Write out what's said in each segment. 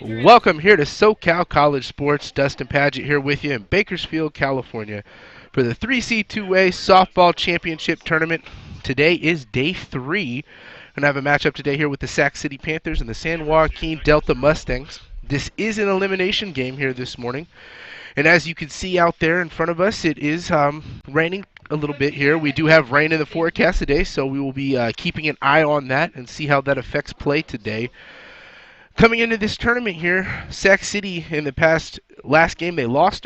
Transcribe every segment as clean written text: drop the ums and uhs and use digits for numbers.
Welcome here to SoCal College Sports. Dustin Paget here with you in Bakersfield, California for the 3C2A Softball Championship Tournament. Today is day 3. We're going to have a matchup today here with the Sac City Panthers and the San Joaquin Delta Mustangs. This is an elimination game here this morning. And as you can see out there in front of us, it is raining a little bit here. We do have rain in the forecast today, so we will be keeping an eye on that and see how that affects play today. Coming into this tournament here, Sac City in the last game, they lost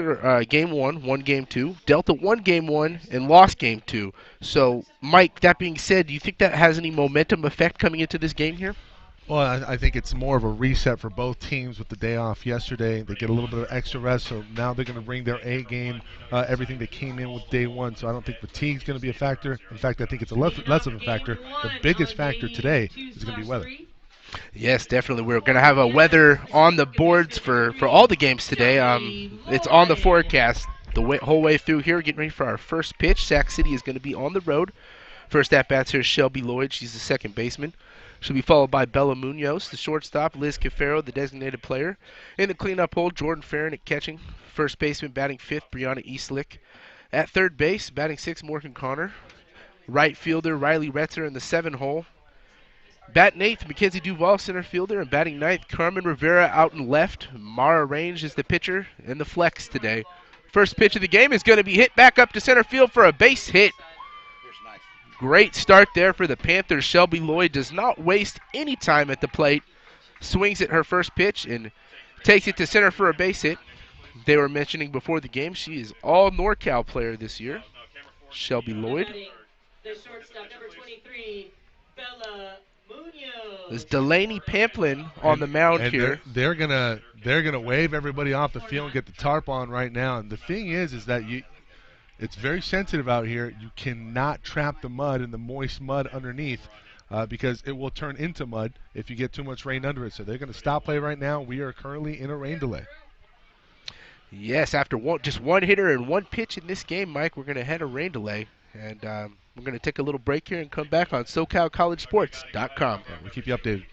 game 1, won game 2. Delta won game 1 and lost game 2. So, Mike, that being said, do you think that has any momentum effect coming into this game here? Well, I think it's more of a reset for both teams with the day off yesterday. They get a little bit of extra rest, so now they're going to bring their A game, everything that came in with day 1. So I don't think fatigue's going to be a factor. In fact, I think it's less of a factor. The biggest factor today is going to be weather. Yes, definitely. We're going to have a weather on the boards for all the games today. It's on the forecast the whole way through here. Getting ready for our first pitch. Sac City is going to be on the road. First at-bats here is Shelby Lloyd. She's the second baseman. She'll be followed by Bella Munoz, the shortstop, Liz Cafaro, the designated player. In the cleanup hole, Jordan Farron at catching. First baseman batting fifth, Brianna Eastlick. At third base, batting sixth, Morgan Connor. Right fielder, Riley Retzer in the 7 hole. Batting eighth, Mackenzie Duval, center fielder, and batting ninth, Carmen Rivera out in left. Mara Range is the pitcher and the flex today. First pitch of the game is going to be hit back up to center field for a base hit. Great start there for the Panthers. Shelby Lloyd does not waste any time at the plate. Swings at her first pitch and takes it to center for a base hit. They were mentioning before the game she is all NorCal player this year. Shelby Lloyd. The shortstop, number 23, Bella Munoz. There's Delaney Pamplin on the mound here. They're gonna wave everybody off the field and get the tarp on right now. And the thing is that it's very sensitive out here. You cannot trap the mud in the moist mud underneath because it will turn into mud if you get too much rain under it. So they're going to stop play right now. We are currently in a rain delay. Yes, after just one hitter and one pitch in this game, Mike, we're going to head a rain delay. And we're going to take a little break here and come back on SoCalCollegeSports.com. Yeah, we'll keep you updated.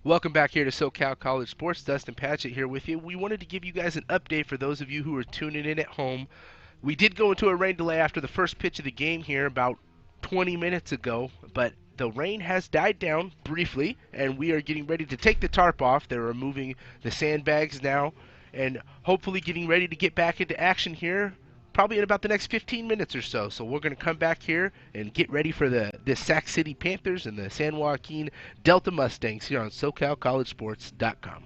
Welcome back here to SoCal College Sports. Dustin Patchett here with you. We wanted to give you guys an update for those of you who are tuning in at home. We did go into a rain delay after the first pitch of the game here about 20 minutes ago, but the rain has died down briefly, and we are getting ready to take the tarp off. They're removing the sandbags now, and hopefully getting ready to get back into action here probably in about the next 15 minutes or so. So we're going to come back here and get ready for the Sac City Panthers and the San Joaquin Delta Mustangs here on SoCalCollegeSports.com.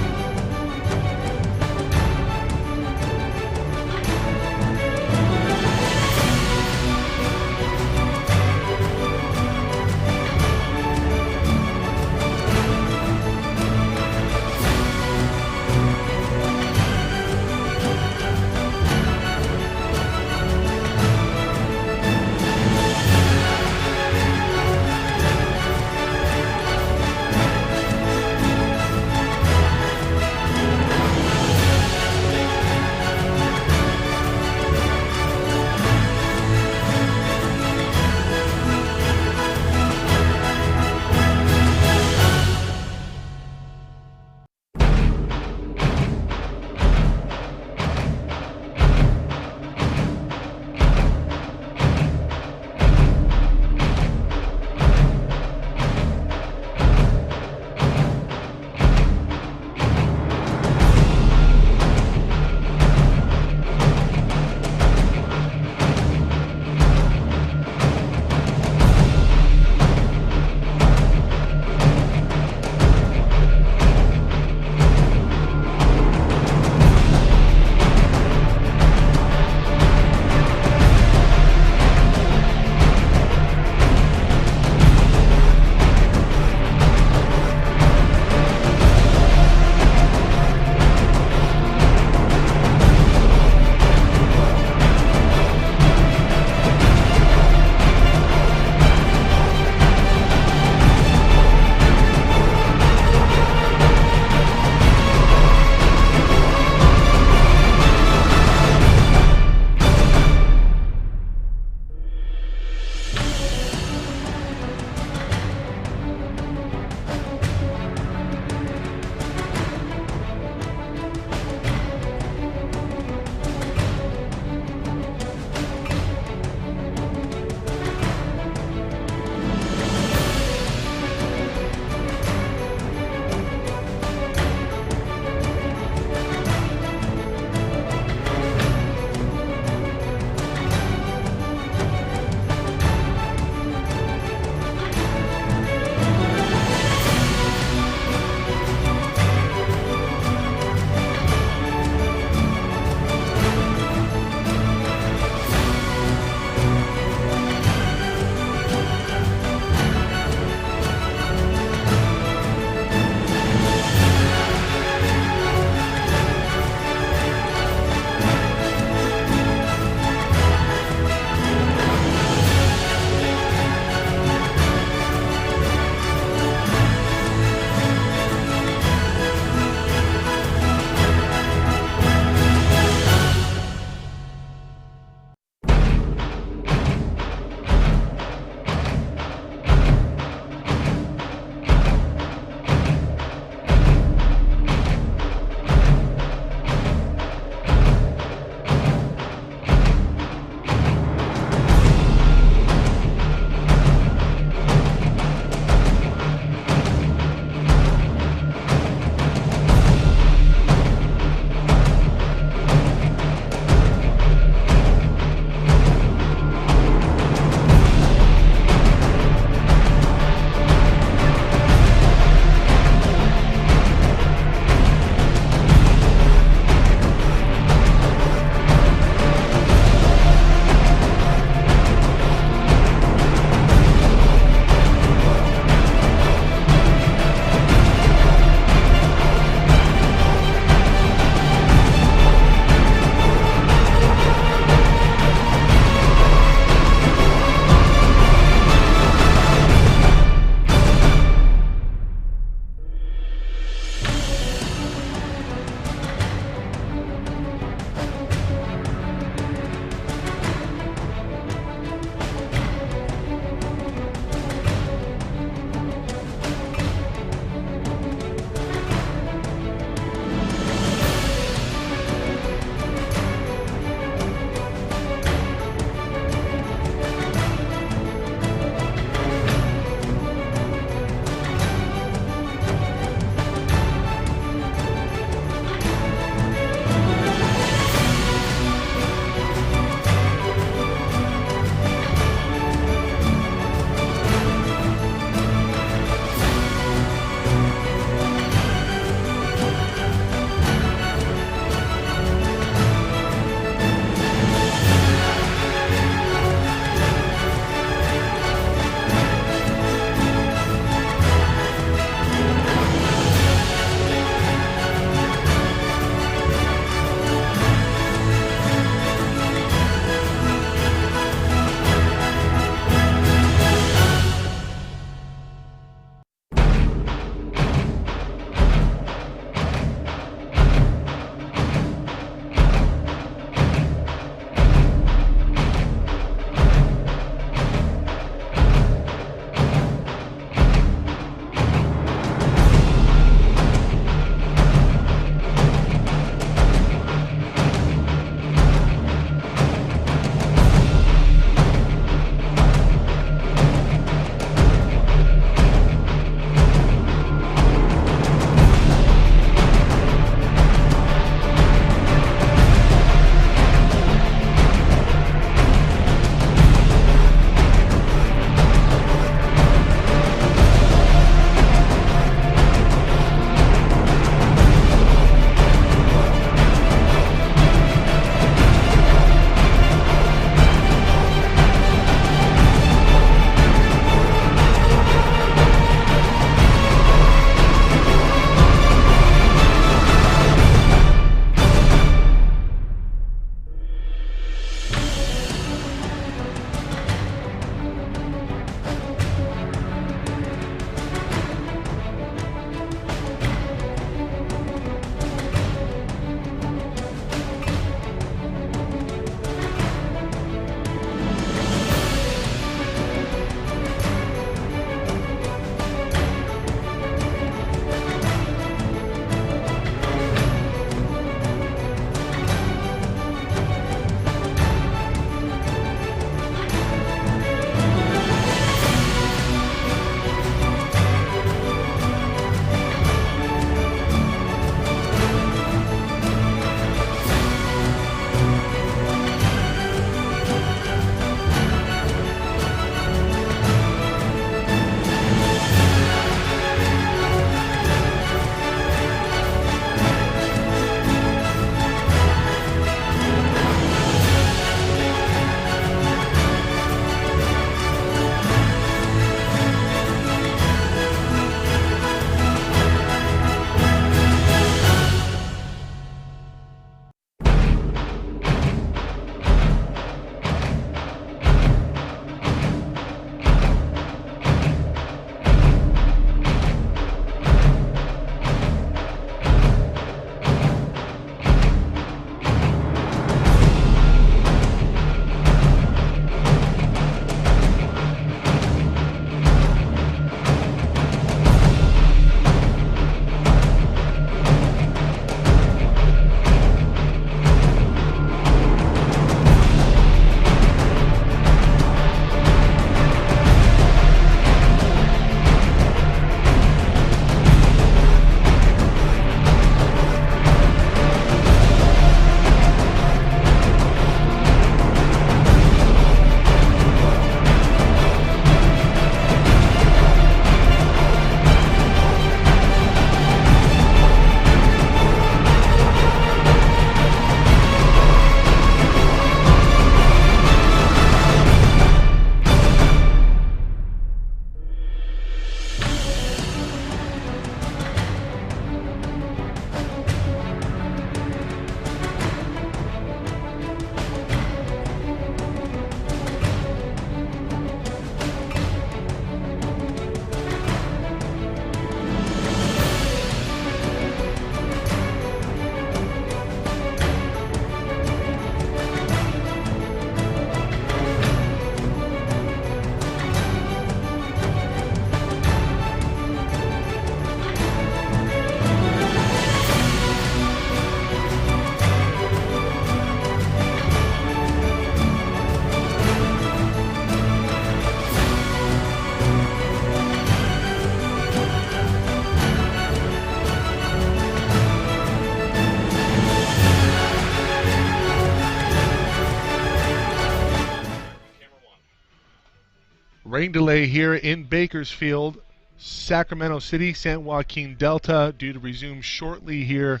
rain delay here in Bakersfield. Sacramento City, San Joaquin Delta due to resume shortly here.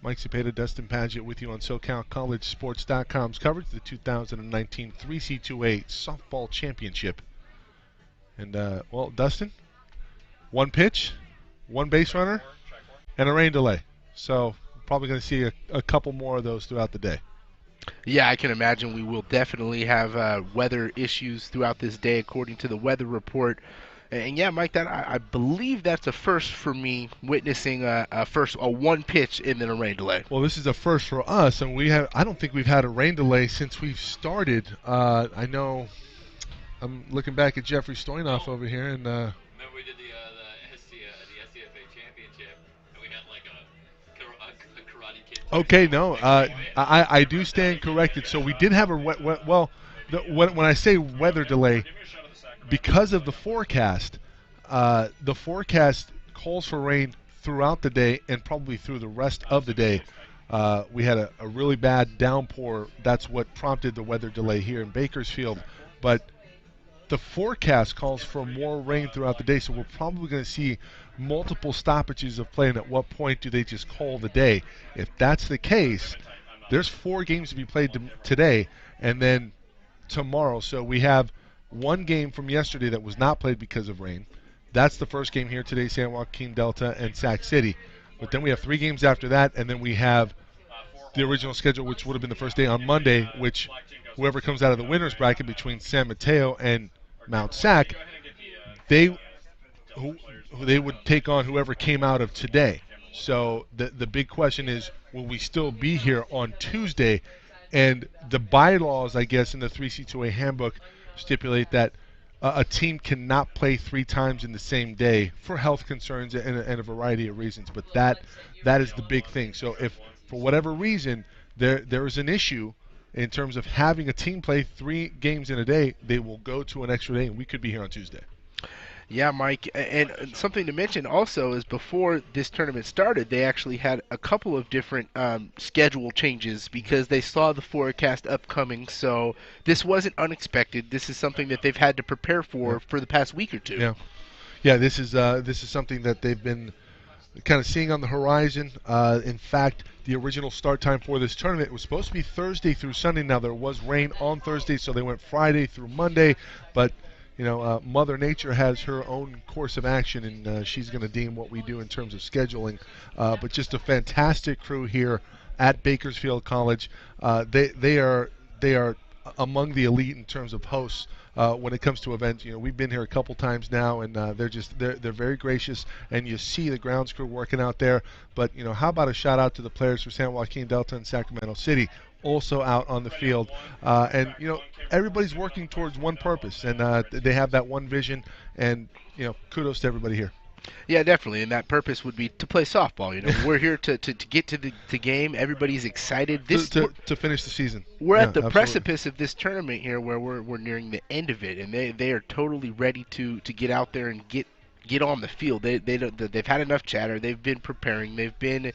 Mike Cepeda, Dustin Padgett with you on SoCalCollegeSports.com's coverage of the 2019 3C2A Softball Championship. And, well, Dustin, one pitch, one base runner, and a rain delay. So probably going to see a couple more of those throughout the day. Yeah, I can imagine we will definitely have weather issues throughout this day according to the weather report. And yeah, Mike, that I believe that's a first for me, witnessing a one pitch and then a rain delay. Well, this is a first for us, and I don't think we've had a rain delay since we've started. I know I'm looking back at Jeffrey Stoynoff over here, and remember we did the SCFA championship, and we had like a karate kid. Okay, no, I do stand corrected. So we did have a when I say weather delay, because of the forecast calls for rain throughout the day and probably through the rest of the day. We had a really bad downpour. That's what prompted the weather delay here in Bakersfield. But the forecast calls for more rain throughout the day, so we're probably going to see multiple stoppages of play. And at what point do they just call the day? If that's the case, there's 4 games to be played today and then tomorrow. So we have one game from yesterday that was not played because of rain. That's the first game here today, San Joaquin Delta and Sac City. But then we have 3 games after that, and then we have the original schedule, which would have been the first day on Monday, which whoever comes out of the winner's bracket between San Mateo and Mount Sac, they would take on whoever came out of today. So the big question is, will we still be here on Tuesday? And the bylaws, I guess, in the 3C2A handbook stipulate that a team cannot play 3 times in the same day for health concerns and a variety of reasons. But that is the big thing. So if for whatever reason there is an issue in terms of having a team play 3 games in a day, they will go to an extra day, and we could be here on Tuesday. Yeah, Mike, and something to mention also is before this tournament started, they actually had a couple of different schedule changes because they saw the forecast upcoming. So this wasn't unexpected. This is something that they've had to prepare for the past week or two. Yeah. This is something that they've been kind of seeing on the horizon. In fact, the original start time for this tournament was supposed to be Thursday through Sunday. Now there was rain on Thursday, so they went Friday through Monday, but Mother Nature has her own course of action, and she's going to deem what we do in terms of scheduling. But just a fantastic crew here at Bakersfield College. They are among the elite in terms of hosts when it comes to events. We've been here a couple times now, and they're very gracious, and you see the grounds crew working out there. But how about a shout out to the players for San Joaquin Delta and Sacramento City, also out on the field, and everybody's working towards one purpose, and they have that one vision, and kudos to everybody here. Yeah, definitely, and that purpose would be to play softball. We're here to get to the game. Everybody's excited. To finish the season. We're at the precipice of this tournament here, where we're nearing the end of it, and they are totally ready to get out there and get on the field. They've had enough chatter. They've been preparing. They've been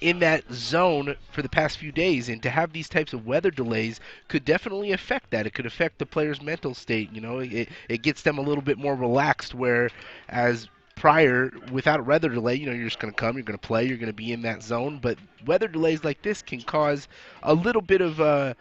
in that zone for the past few days, and to have these types of weather delays could definitely affect that. It could affect the players' mental state. It gets them a little bit more relaxed, whereas prior, without a weather delay, you're just going to come, you're going to play, you're going to be in that zone. But weather delays like this can cause a little bit of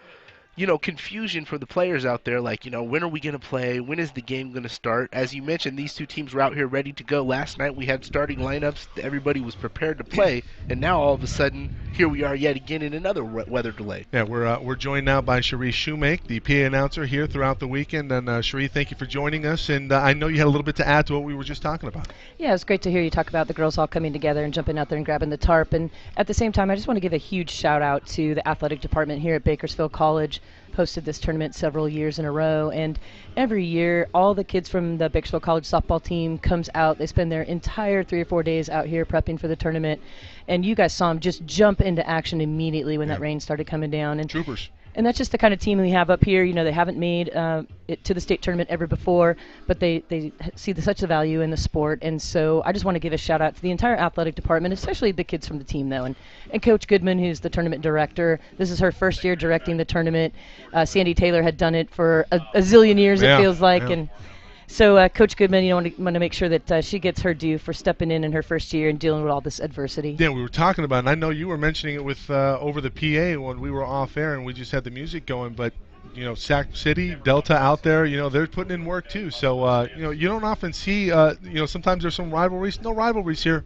confusion for the players out there, like, when are we going to play? When is the game going to start? As you mentioned, these 2 teams were out here ready to go. Last night we had starting lineups. Everybody was prepared to play, and now all of a sudden, here we are yet again in another weather delay. Yeah, we're joined now by Cherie Shoemake, the PA announcer here throughout the weekend. And Cherie, thank you for joining us. And I know you had a little bit to add to what we were just talking about. Yeah, it was great to hear you talk about the girls all coming together and jumping out there and grabbing the tarp. And at the same time, I just want to give a huge shout out to the athletic department here at Bakersfield College. Hosted this tournament several years in a row, and every year all the kids from the Bakersfield College softball team comes out. They spend their entire 3 or 4 days out here prepping for the tournament, and you guys saw them just jump into action immediately when that rain started coming down. And troopers. And that's just the kind of team we have up here. They haven't made it to the state tournament ever before, but they see such a value in the sport. And so I just want to give a shout out to the entire athletic department, especially the kids from the team, though. And Coach Goodman, who's the tournament director. This is her first year directing the tournament. Sandy Taylor had done it for a zillion years, it feels like. Yeah. And so Coach Goodman, want to make sure that she gets her due for stepping in her first year and dealing with all this adversity. Yeah, we were talking about it, and I know you were mentioning it with over the PA when we were off air and we just had the music going, but Sac City, Delta out there, they're putting in work too. So, you don't often see, sometimes there's some rivalries. No rivalries here.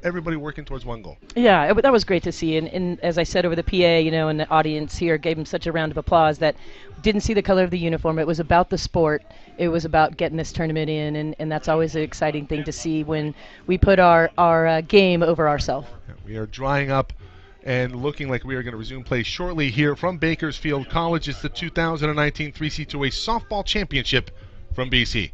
Everybody working towards one goal. Yeah, that was great to see. And as I said over the PA, and the audience here gave him such a round of applause that didn't see the color of the uniform. It was about the sport. It was about getting this tournament in, and that's always an exciting thing to see when we put our game over ourselves. Yeah, we are drying up and looking like we are going to resume play shortly here from Bakersfield College. It's the 2019 3C2A Softball Championship from BC.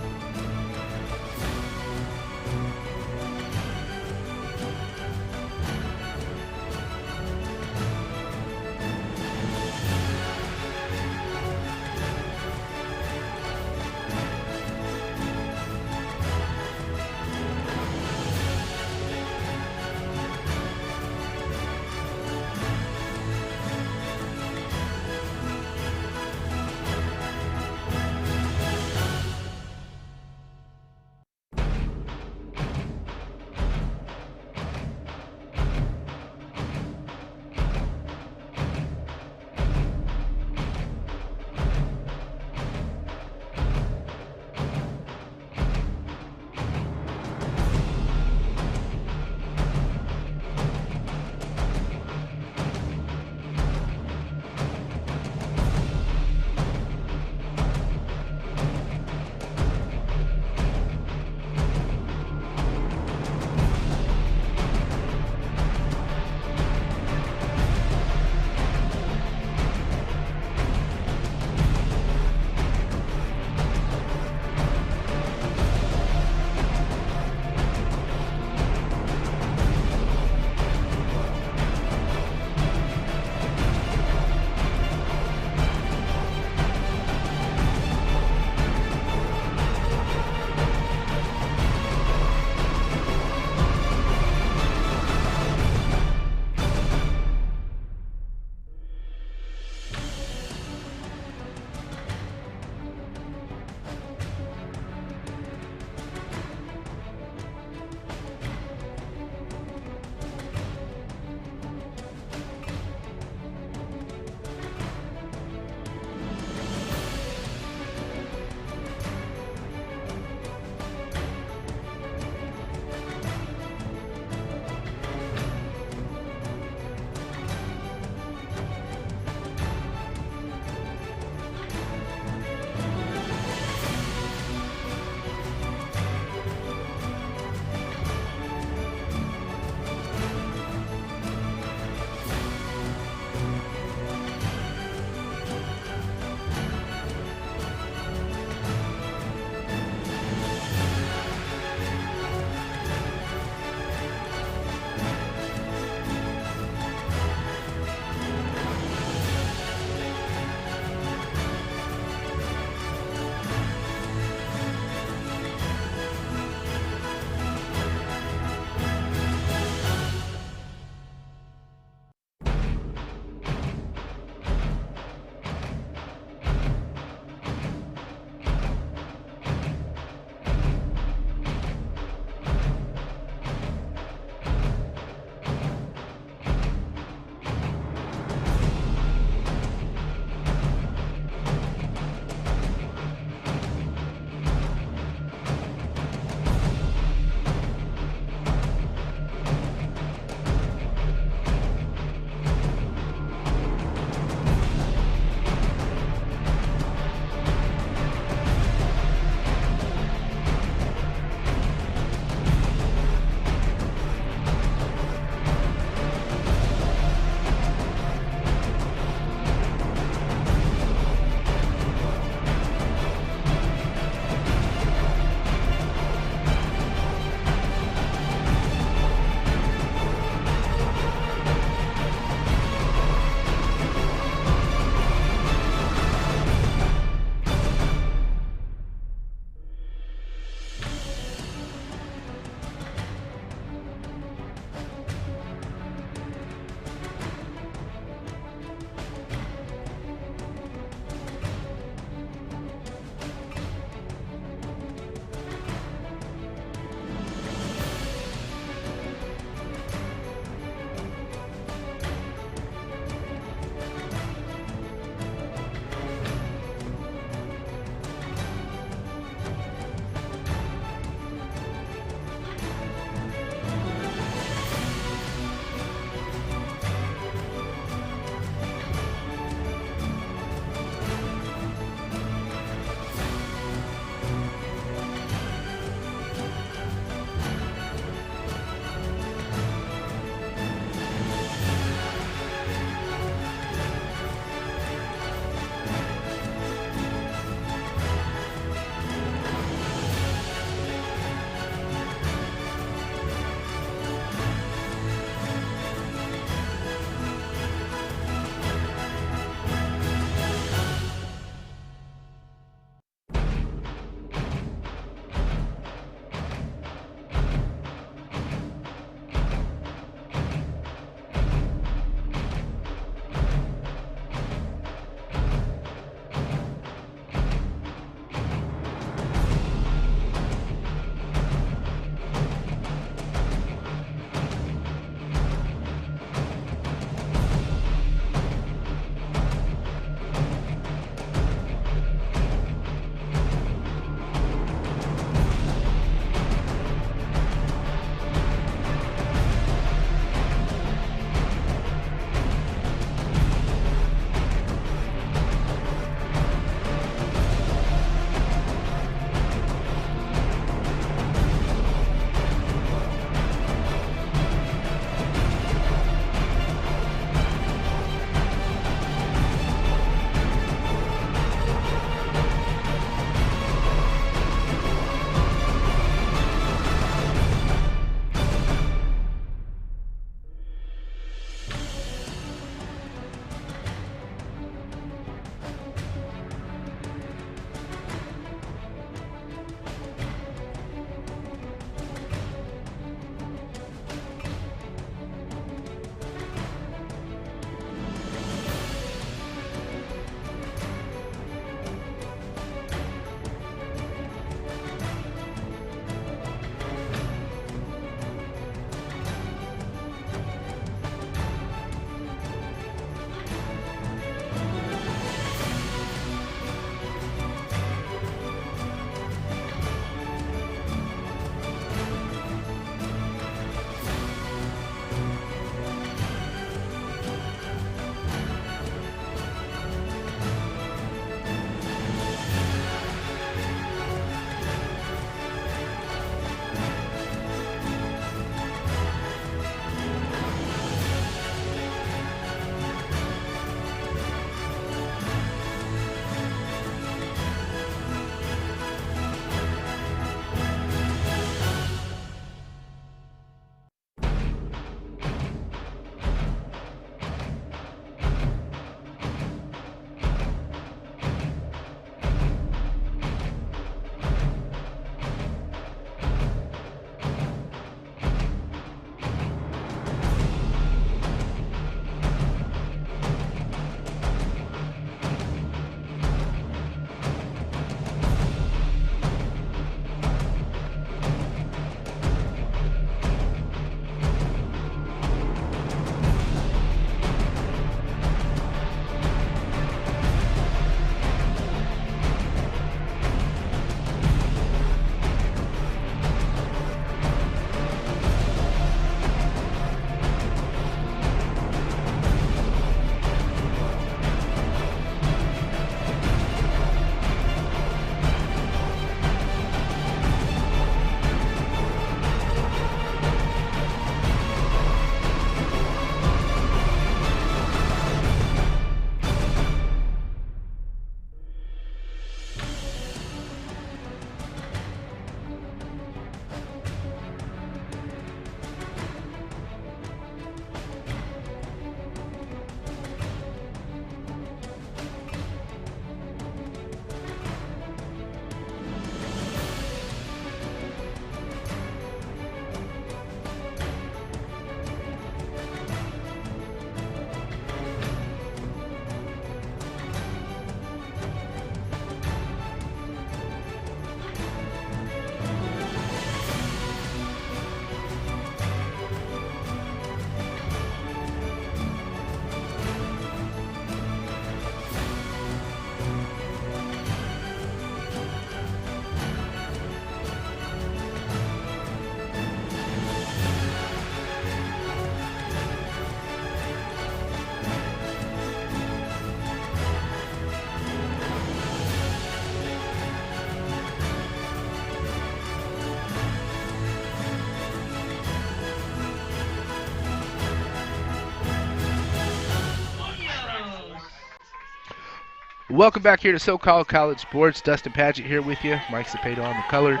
Welcome back here to SoCal College Sports. Dustin Paget here with you. Mike Cepeda on the color.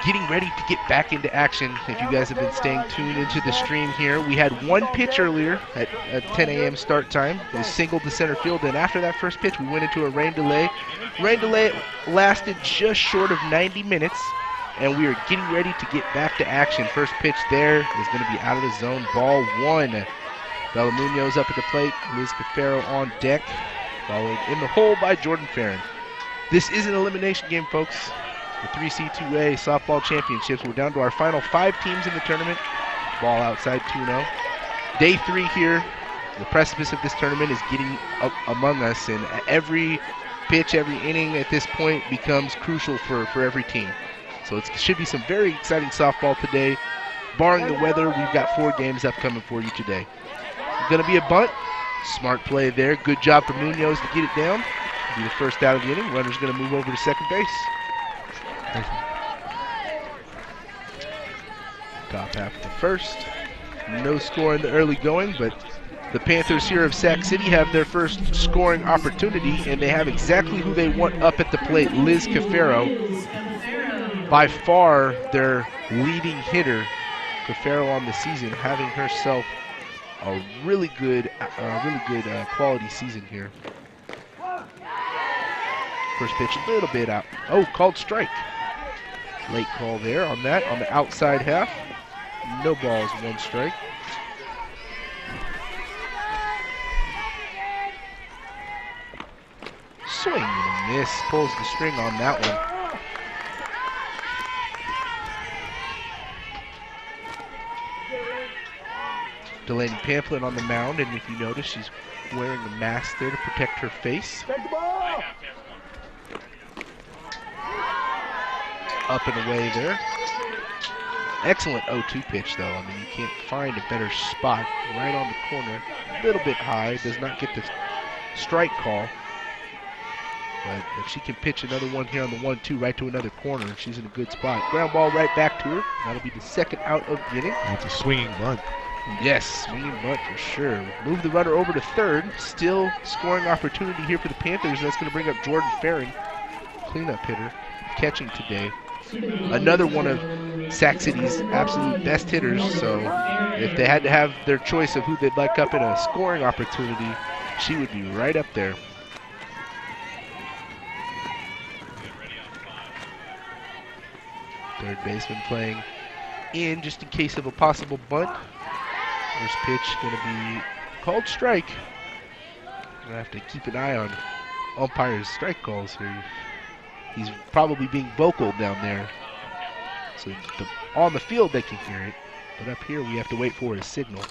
Getting ready to get back into action. If you guys have been staying tuned into the stream here, we had one pitch earlier at 10 a.m. start time. It was single to center field, and after that first pitch, we went into a rain delay. Rain delay lasted just short of 90 minutes, and we are getting ready to get back to action. First pitch there is going to be out of the zone. Ball one. Bella Munoz up at the plate. Liz Cafaro on deck. Followed in the hole by Jordan Farron. This is an elimination game, folks. The 3C2A softball championships. We're down to our final 5 teams in the tournament. Ball outside 2-0. Day 3 here. The precipice of this tournament is getting up among us, and every pitch, every inning at this point becomes crucial for every team. So it should be some very exciting softball today. Barring the weather, we've got 4 games upcoming for you today. Going to be a bunt. Smart play there. Good job for Munoz to get it down. Be the first out of the inning. Runner's going to move over to second base. Top half of the first. No score in the early going, but the Panthers here of Sac City have their first scoring opportunity, and they have exactly who they want up at the plate. Liz Cafaro, by far their leading hitter. Cafaro on the season, having herself a really good quality season here. First pitch a little bit out. Oh, called strike. Late call there on that, on the outside half. No balls, 1 strike. Swing and a miss. Pulls the string on that one. Delaney Pamphlet on the mound, and if you notice, she's wearing a mask there to protect her face. Up and away there. Excellent 0-2 pitch, though. I mean, you can't find a better spot. Right on the corner. A little bit high. Does not get the strike call. But if she can pitch another one here on the 1-2 right to another corner, she's in a good spot. Ground ball right back to her. That'll be the second out of the inning. That's a swinging bunt. Yes, swinging bunt for sure. Move the runner over to third. Still scoring opportunity here for the Panthers. That's going to bring up Jordan Farron, cleanup hitter, catching today. Another one of Sac City's absolute best hitters. So if they had to have their choice of who they'd like up in a scoring opportunity, she would be right up there. Third baseman playing in just in case of a possible bunt. First pitch going to be called strike. Going to have to keep an eye on umpire's strike calls here. He's probably being vocal down there. So on the field they can hear it. But up here we have to wait for his signal.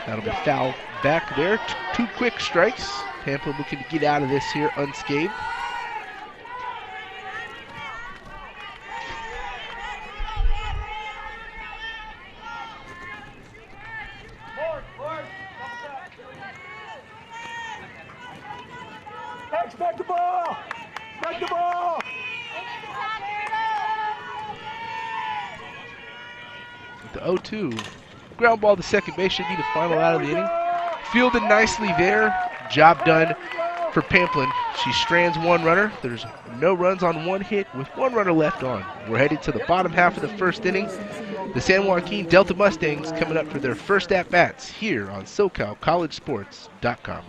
That'll be foul back there. 2 quick strikes. Tampa looking to get out of this here unscathed. Back the ball! Back the ball! The 0-2. Ground ball to second base should be the final out of the inning. Fielded nicely there. Job done for Pamplin. She strands 1 runner. There's no runs on 1 hit with 1 runner left on. We're headed to the bottom half of the first inning. The San Joaquin Delta Mustangs coming up for their first at-bats here on SoCalCollegeSports.com.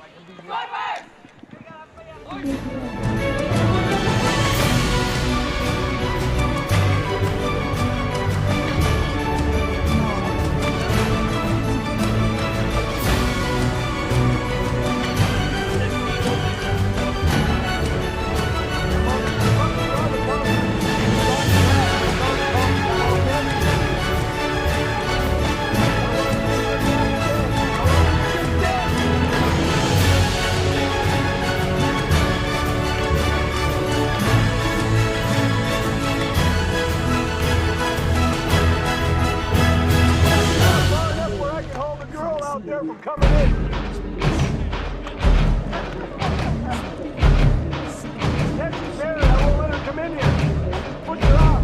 Coming in. Texas Barry, I won't let her come in here. Put her off.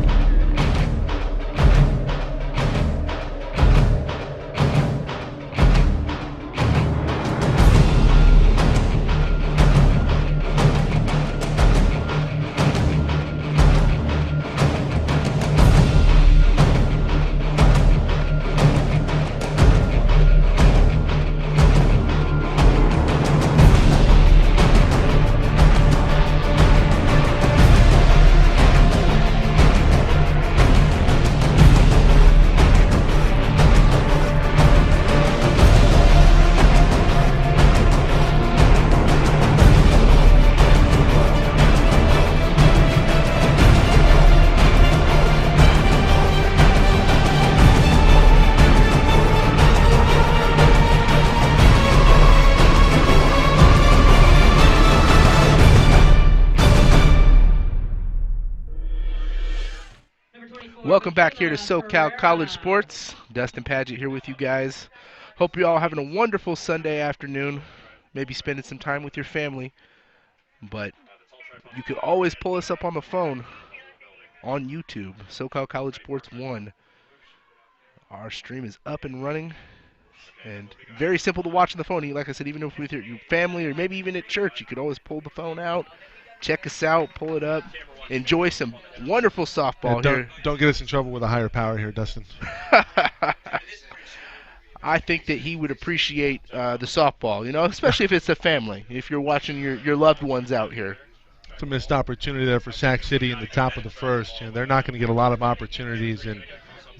Welcome back here to SoCal College Sports. Dustin Padgett here with you guys. Hope you're all having a wonderful Sunday afternoon. Maybe spending some time with your family. But you could always pull us up on the phone on YouTube, SoCal College Sports 1. Our stream is up and running and very simple to watch on the phone. Like I said, even if with your family or maybe even at church, you could always pull the phone out, check us out, pull it up, enjoy some wonderful softball here. Don't get us in trouble with a higher power here, Dustin. I think that he would appreciate the softball, especially if it's a family, if you're watching your loved ones out here. It's a missed opportunity there for Sac City in the top of the first. They're not going to get a lot of opportunities, and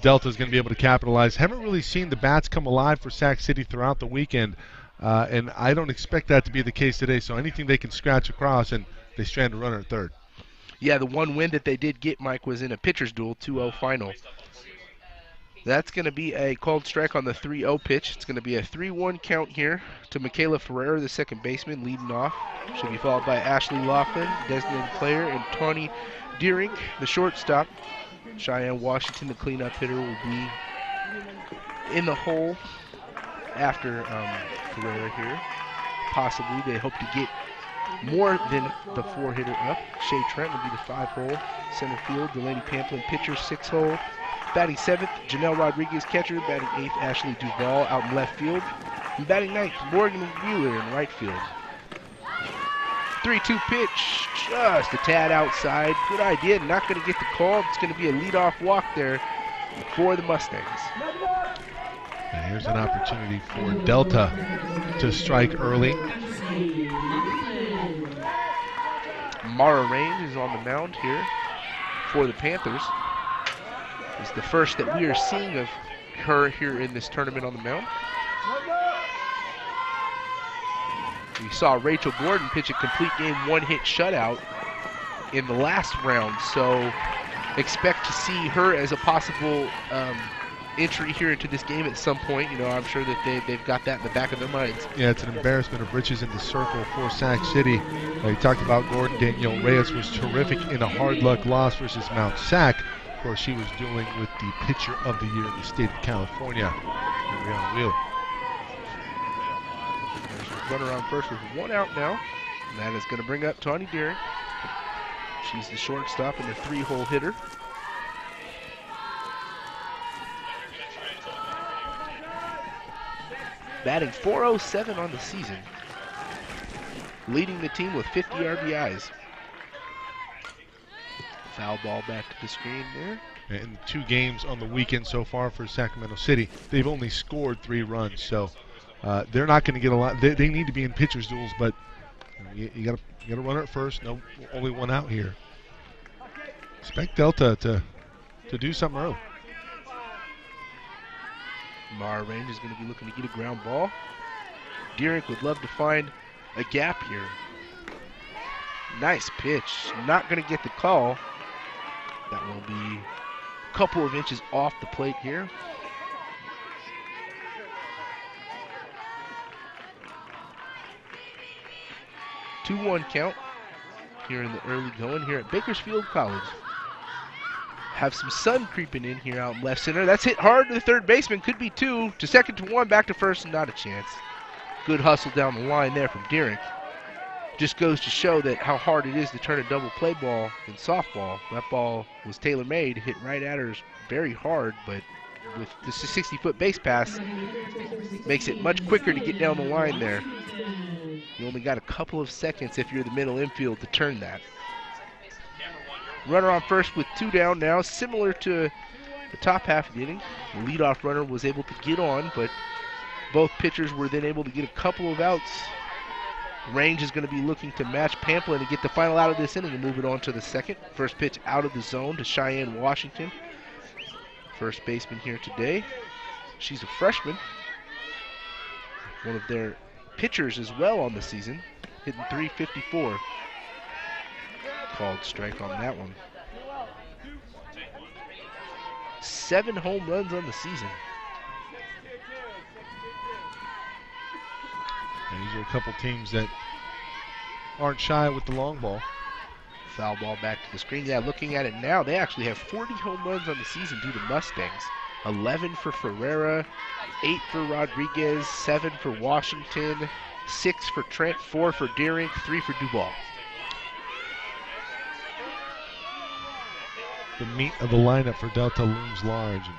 Delta's going to be able to capitalize. Haven't really seen the bats come alive for Sac City throughout the weekend, and I don't expect that to be the case today. So anything they can scratch across, and they strand a runner at third. Yeah, the one win that they did get, Mike, was in a pitcher's duel, 2-0 final. That's going to be a called strike on the 3-0 pitch. It's going to be a 3-1 count here to Michaela Ferreira, the second baseman, leading off. She'll be followed by Ashley Laughlin, designated player, and Tawny Deering, the shortstop. Cheyenne Washington, the cleanup hitter, will be in the hole after Ferreira here. Possibly they hope to get more than the 4-hitter up. Shea Trent will be the 5-hole. Center field, Delaney Pamplin, pitcher, 6-hole. Batting 7th, Janelle Rodriguez, catcher. Batting 8th, Ashley Duvall, out in left field. And batting 9th, Morgan Wheeler in right field. 3-2 pitch, just a tad outside. Good idea, not going to get the call. It's going to be a leadoff walk there for the Mustangs. And here's an opportunity for Delta to strike early. Mara Rain is on the mound here for the Panthers. It's the first that we are seeing of her here in this tournament on the mound. We saw Rachel Gordon pitch a complete game one-hit shutout in the last round, so expect to see her as a possible entry here into this game at some point. I'm sure that they've got that in the back of their minds. Yeah, it's an embarrassment of riches in the circle for Sac City. You talked about Gordon. Danielle Reyes was terrific in a hard luck loss versus Mount Sac. Of course, she was dueling with the pitcher of the year in the state of California, Mariana Wheeler. Runner on first with 1 out now. And that is going to bring up Tawny Deering. She's the shortstop and the 3-hole hitter. Batting .407 on the season. Leading the team with 50 RBIs. Foul ball back to the screen there. In 2 games on the weekend so far for Sacramento City, they've only scored 3 runs. So they're not going to get a lot. They need to be in pitcher's duels, but you got to run it first. No, only 1 out here. Expect Delta to do something early. Mara Range is going to be looking to get a ground ball. Deering would love to find a gap here. Nice pitch. Not going to get the call. That will be a couple of inches off the plate here. Two 2-1 count here in the early going here at Bakersfield College. Have some sun creeping in here out in left center. That's hit hard to the third baseman. Could be 2 to second to 1. Back to first. Not a chance. Good hustle down the line there from Deering. Just goes to show that how hard it is to turn a double play ball in softball. That ball was tailor-made, hit right at her very hard, but with the 60-foot base pass, makes it much quicker to get down the line there. You only got a couple of seconds if you're the middle infield to turn that. Runner on first with 2 down now, similar to the top half of the inning. The leadoff runner was able to get on, but both pitchers were then able to get a couple of outs. Range is going to be looking to match Pamplin to get the final out of this inning and move it on to the second. First pitch out of the zone to Cheyenne Washington. First baseman here today. She's a freshman. One of their pitchers as well on the season, hitting .354. Called strike on that one. 7 home runs on the season. And these are a couple teams that aren't shy with the long ball. Foul ball back to the screen. Yeah, looking at it now, they actually have 40 home runs on the season due to Mustangs. 11 for Ferreira, 8 for Rodriguez, 7 for Washington, 6 for Trent, 4 for Deering, 3 for Duval. The meat of the lineup for Delta looms large. And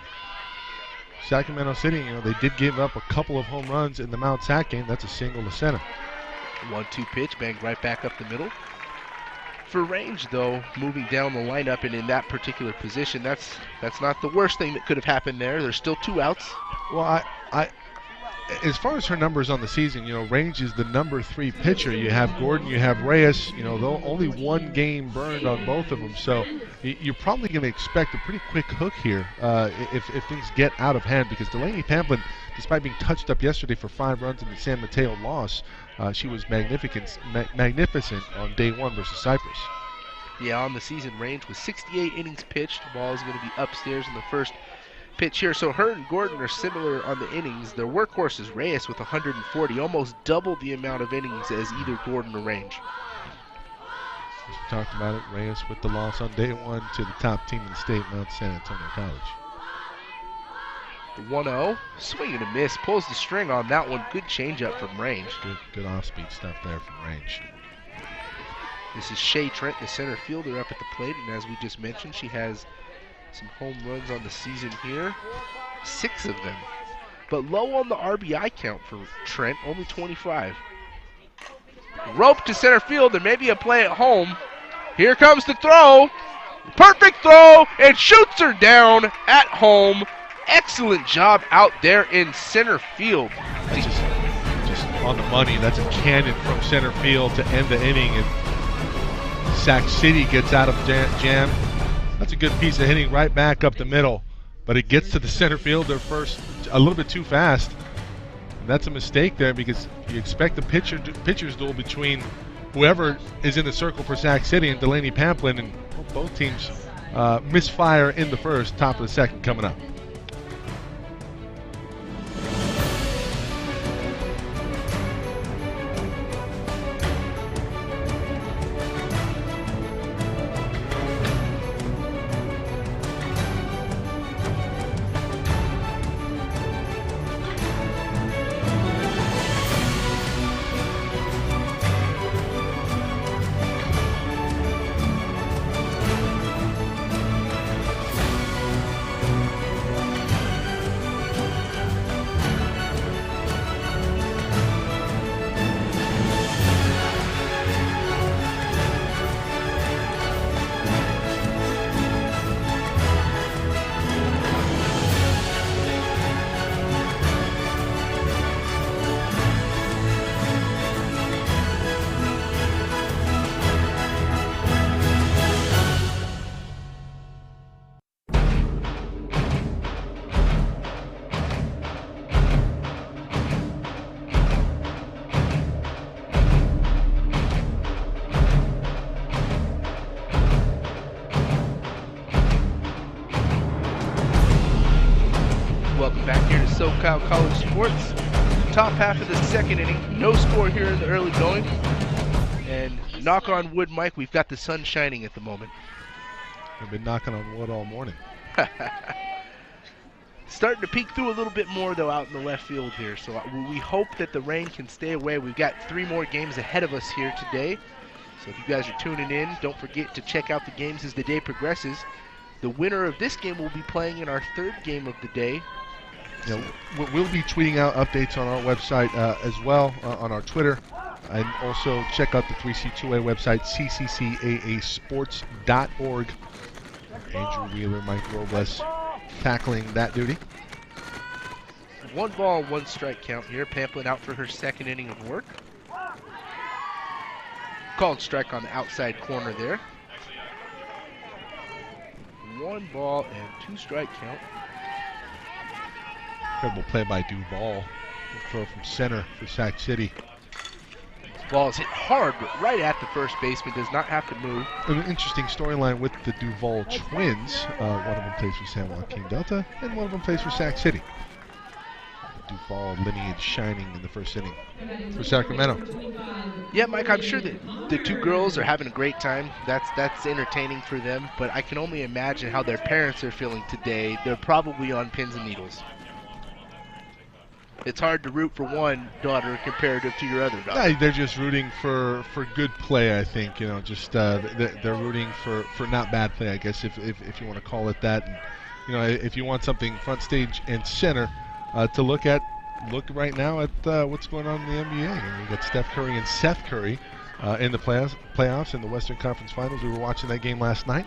Sacramento City, they did give up a couple of home runs in the Mount Sac game. That's a single to center. 1-2 pitch, banged right back up the middle. For range, though, moving down the lineup and in that particular position, that's not the worst thing that could have happened there. There's still 2 outs. Well, as far as her numbers on the season, Range is the number 3 pitcher. You have Gordon, you have Reyes. Though only 1 game burned on both of them, so you're probably going to expect a pretty quick hook here if things get out of hand. Because Delaney Pamplin, despite being touched up yesterday for 5 runs in the San Mateo loss, she was magnificent on day 1 versus Cypress. Yeah, on the season, Range was 68 innings pitched. The ball is going to be upstairs in the first pitch here. So her and Gordon are similar on the innings. Their workhorse is Reyes with 140, almost double the amount of innings as either Gordon or Range. As we talked about it, Reyes with the loss on day 1 to the top team in the state, Mount San Antonio College. The 1-0, swing and a miss, pulls the string on that one. Good changeup from Range. Good off-speed stuff there from Range. This is Shea Trent, the center fielder, up at the plate, and as we just mentioned, she has some home runs on the season here, 6 of them. But low on the RBI count for Trent, only 25. Rope to center field, there may be a play at home. Here comes the throw. Perfect throw, and shoots her down at home. Excellent job out there in center field. That's just on the money. That's a cannon from center field to end the inning, and Sac City gets out of jam. That's a good piece of hitting right back up the middle, but it gets to the center fielder first a little bit too fast. And that's a mistake there because you expect the pitcher's duel between whoever is in the circle for Sac City and Delaney Pamplin, and both teams misfire in the first, top of the second coming up. SoCal College Sports. Top half of the second inning. No score here in the early going. And knock on wood, Mike, we've got the sun shining at the moment. I've been knocking on wood all morning. Starting to peek through a little bit more, though, out in the left field here. So we hope that the rain can stay away. We've got 3 more games ahead of us here today. So if you guys are tuning in, don't forget to check out the games as the day progresses. The winner of this game will be playing in our 3rd game of the day. We'll be tweeting out updates on our website as well, on our Twitter. And also check out the 3C2A website, CCCAAsports.org. Andrew Wheeler, Mike Robles tackling that duty. 1 ball, 1 strike count here. Pamplin out for her 2nd inning of work. Called strike on the outside corner there. 1 ball and 2 strike count. Incredible play by Duval. Throw from center for Sac City. This ball is hit hard, but right at the first baseman. Does not have to move. An interesting storyline with the Duval twins. One of them plays for San Joaquin Delta, and one of them plays for Sac City. Duvall lineage shining in the first inning for Sacramento. Yeah, Mike, I'm sure that the two girls are having a great time. That's entertaining for them, but I can only imagine how their parents are feeling today. They're probably on pins and needles. It's hard to root for one daughter comparative to your other daughter. Yeah, they're just rooting for good play, I think. Just they're rooting for not bad play, I guess, if you want to call it that. And, if you want something front stage and center to look right now at what's going on in the NBA. And we got Steph Curry and Seth Curry in the playoffs in the Western Conference Finals. We were watching that game last night.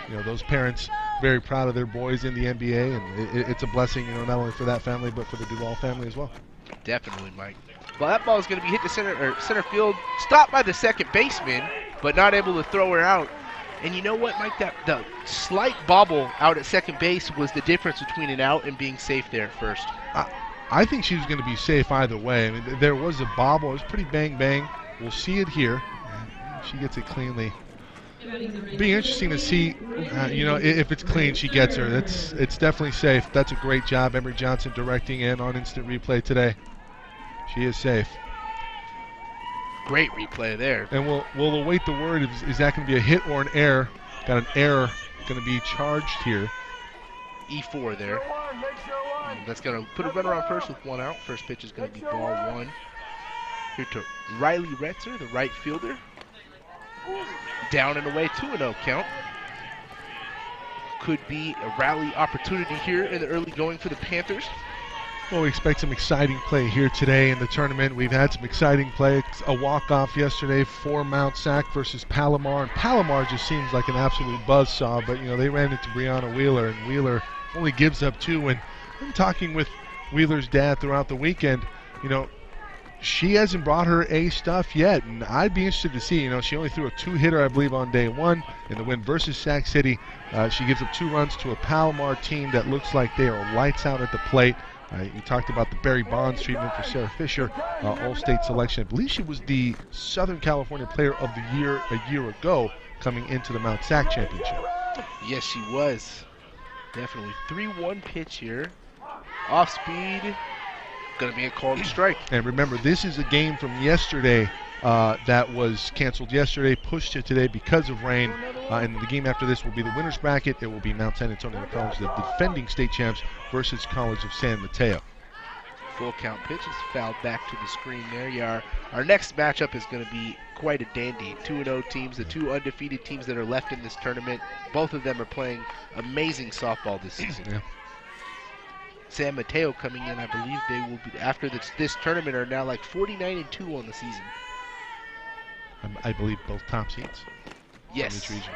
And, those parents very proud of their boys in the NBA, and it's a blessing, not only for that family but for the Duvall family as well. Definitely, Mike. Well, that ball is going to be hit to center field, stopped by the second baseman, but not able to throw her out. And you know what, Mike? The slight bobble out at second base was the difference between an out and being safe there at first. I think she was going to be safe either way. I mean, there was a bobble. It was pretty bang. We'll see it here. She gets it cleanly. It'll be interesting to see, if it's clean, she gets her. It's definitely safe. That's a great job. Emery Johnson directing in on instant replay today. She is safe. Great replay there. And we'll await the word. Is that going to be a hit or an error? Got an error going to be charged here. E4 there. That's going to put a runner on first with one out. First pitch is going to be ball one. Here to Riley Retzer, the right fielder. Down and away, 2-0 count. Could be a rally opportunity here in the early going for the Panthers. Well, we expect some exciting play here today in the tournament. We've had some exciting play. A walk-off yesterday for Mount Sac versus Palomar. And Palomar just seems like an absolute buzzsaw, but, they ran into Brianna Wheeler, and Wheeler only gives up two. And I'm talking with Wheeler's dad throughout the weekend, she hasn't brought her A stuff yet, and I'd be interested to see. She only threw a two-hitter, I believe, on day one in the win versus Sac City. She gives up 2 runs to a Palomar team that looks like they are lights out at the plate. You talked about the Barry Bonds treatment for Sarah Fisher, All-State selection. I believe she was the Southern California Player of the Year a year ago coming into the Mount Sac Championship. Yes, she was. Definitely. 3-1 pitch here. Off speed. Going to be a called strike. And remember, this is a game from yesterday that was canceled yesterday, pushed to today because of rain. And the game after this will be the winner's bracket. It will be Mount San Antonio College, the defending state champs, versus College of San Mateo. Full count pitch is fouled back to the screen there. Yeah, our next matchup is going to be quite a dandy. 2-0 teams, the two undefeated teams that are left in this tournament. Both of them are playing amazing softball this season. Yeah. San Mateo coming in, I believe they will be, after this tournament, are now like 49-2 on the season. I believe both top seeds. Yes. From each region.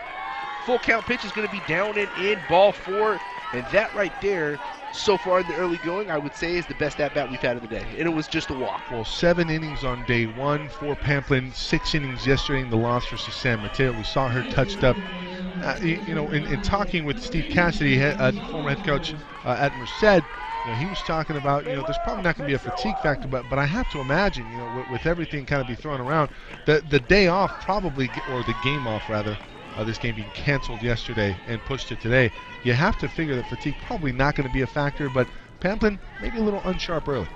Full count pitch is going to be down and in, ball 4, and that right there, so far in the early going, I would say is the best at-bat we've had of the day, and it was just a walk. Well, 7 innings on day one for Pamplin, 6 innings yesterday in the loss versus San Mateo. We saw her touched up. In talking with Steve Cassidy, former head coach at Merced, he was talking about, there's probably not going to be a fatigue factor, but I have to imagine, with everything kind of be thrown around, the day off probably, or the game off rather, this game being canceled yesterday and pushed to today, you have to figure that fatigue probably not going to be a factor, but Pamplin maybe a little unsharp early.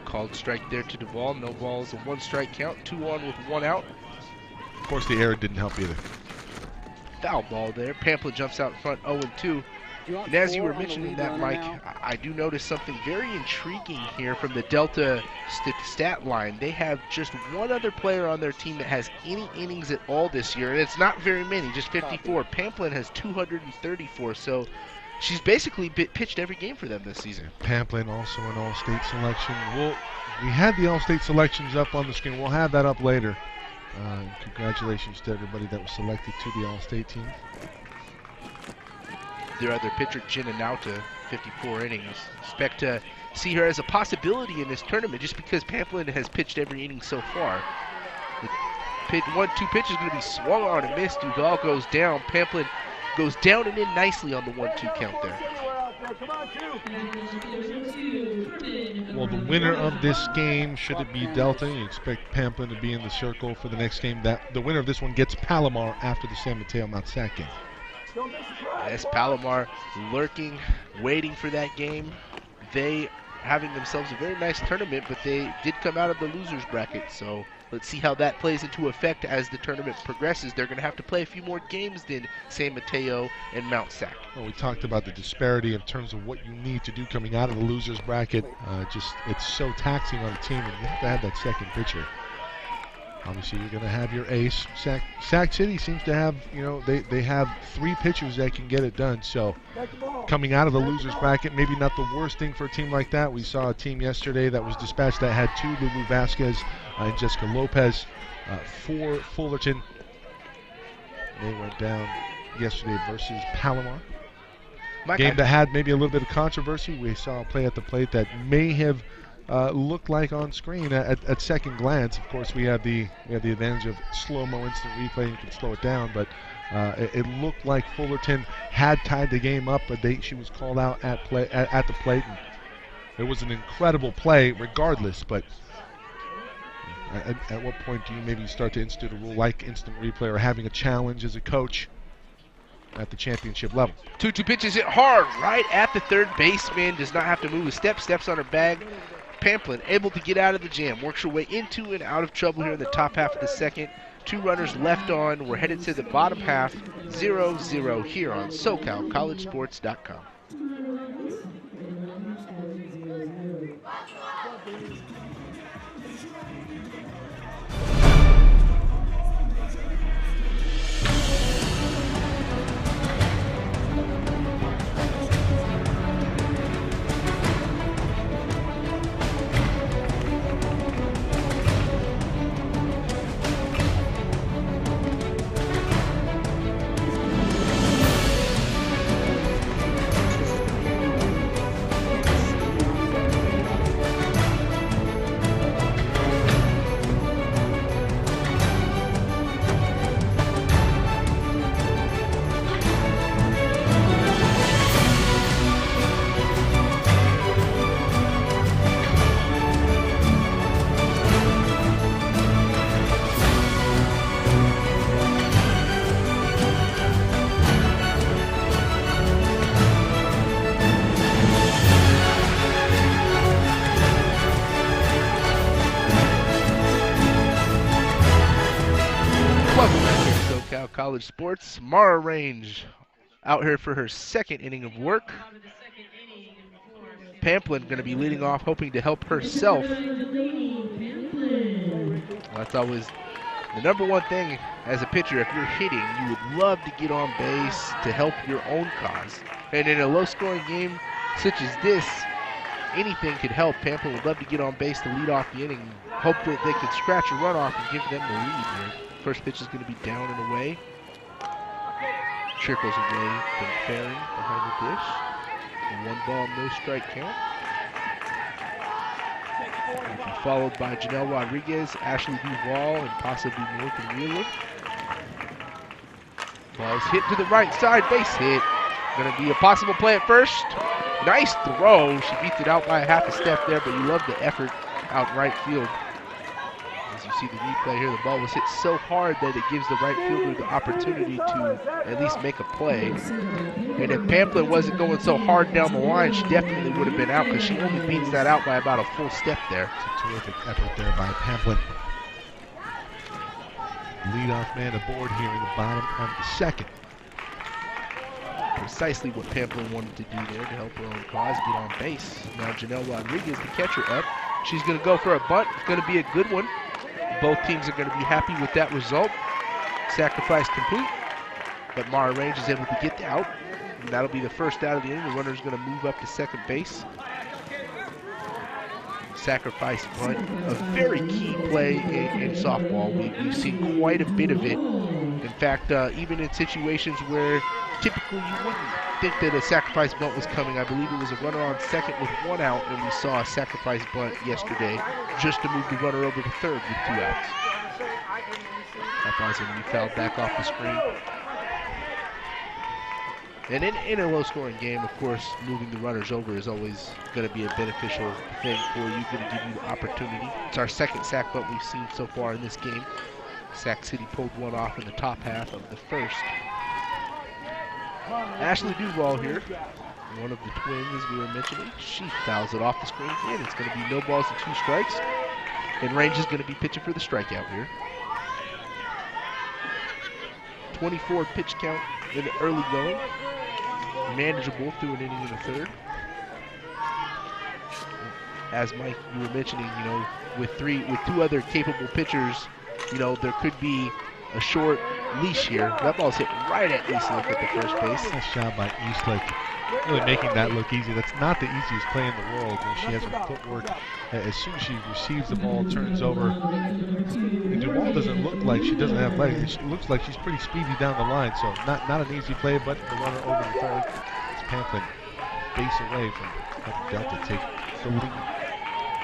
Called strike there to Duvall. No balls, a 1-strike count, 2 on with 1 out. Of course, the error didn't help either. Foul ball there. Pamplin jumps out in front 0-2. And as you were mentioning that, Mike, I do notice something very intriguing here from the Delta stat line. They have just one other player on their team that has any innings at all this year, and it's not very many, just 54. Pamplin has 234, so she's basically pitched every game for them this season. Pamplin also an All-State selection. We had the All-State selections up on the screen. We'll have that up later. Congratulations to everybody that was selected to the All-State team. Their other pitcher, Jenna Nauta, 54 innings. Expect to see her as a possibility in this tournament just because Pamplin has pitched every inning so far. The 1-2 pitch is going to be swung on and missed. Duvall goes down. Pamplin goes down and in nicely on the 1-2 count there. Well, the winner of this game, should it be Delta, you expect Pamplin to be in the circle for the next game. The winner of this one gets Palomar after the San Mateo Mount Sac game. Yes, Palomar lurking, waiting for that game. They having themselves a very nice tournament, but they did come out of the losers bracket. So let's see how that plays into effect as the tournament progresses. They're going to have to play a few more games than San Mateo and Mount Sac. Well, we talked about the disparity in terms of what you need to do coming out of the losers bracket. It's so taxing on the team, and you have to have that second pitcher. Obviously, you're going to have your ace. Sac City seems to have, they have 3 pitchers that can get it done. So coming out of the losers bracket, maybe not the worst thing for a team like that. We saw a team yesterday that was dispatched that had 2, Lulu Vasquez and Jessica Lopez, for Fullerton. They went down yesterday versus Palomar. Game that had maybe a little bit of controversy. We saw a play at the plate that may have looked like on screen at second glance. Of course, we have the advantage of slow-mo instant replay. You can slow it down, but it looked like Fullerton had tied the game up, but she was called out at the plate. And it was an incredible play, regardless. But at what point do you maybe start to institute a rule like instant replay or having a challenge as a coach at the championship level? 2-2 pitches hit hard right at the third baseman. Does not have to move a step. Steps on her bag. Pamplin able to get out of the jam. Works her way into and out of trouble here in the top half of the second. 2 runners left on. We're headed to the bottom half. 0-0 here on SoCalCollegeSports.com. College Sports. Mara Range out here for her second inning of work. Pamplin going to be leading off, hoping to help herself. That's always the number one thing as a pitcher. If you're hitting, you would love to get on base to help your own cause. And in a low-scoring game such as this, anything could help. Pamplin would love to get on base to lead off the inning. Hope that they could scratch a runoff and give them the lead here. First pitch is going to be down and away. Trickles away from Farron behind the dish. A 1-ball, no strike count. Will be followed by Janelle Rodriguez, Ashley Duval, and possibly Morgan Wheeler. Ball's hit to the right side, base hit. Going to be a possible play at first. Nice throw. She beats it out by a half a step there, but you love the effort out right field. As you see the replay here, the ball was hit so hard that it gives the right fielder the opportunity to at least make a play. And if Pamplin wasn't going so hard down the line, she definitely would have been out because she only beats that out by about a full step there. It's a terrific effort there by Pamplin. Leadoff man aboard here in the bottom of the second. Precisely what Pamplin wanted to do there to help her own cause, get on base. Now Janelle Rodriguez, the catcher, up. She's going to go for a bunt. It's going to be a good one. Both teams are going to be happy with that result. Sacrifice complete. But Mara Range is able to get out. And that'll be the first out of the inning. The runner's going to move up to second base. Sacrifice bunt, a very key play in softball. We've seen quite a bit of it. In fact, even in situations where typically you wouldn't think that a sacrifice bunt was coming. I believe it was a runner on second with 1 out, and we saw a sacrifice bunt yesterday just to move the runner over to third with 2 outs. That ball's going to be fouled back off the screen. And in a low-scoring game, of course, moving the runners over is always going to be a beneficial thing for you, going to give you the opportunity. It's our second sack bunt we've seen so far in this game. Sac City pulled one off in the top half of the first. Ashley Duval here one of the twins, as we were mentioning. She fouls it off the screen again. It's going to be no balls and 2 strikes. And Range is going to be pitching for the strikeout here. 24 pitch count in the early going. Manageable through an inning in the third. As Mike, you were mentioning, you know, with 2 other capable pitchers, you know, there could be a short leash here. That ball's hit right at Eastlick at the first base. Nice job by Eastlick, really making that look easy. That's not the easiest play in the world. And she has her footwork. As soon as she receives the ball, turns over. And Duval doesn't look like she doesn't have legs. It looks like she's pretty speedy down the line. So not an easy play, but the runner over the third. It's Pamplin base away from having Delta take the lead.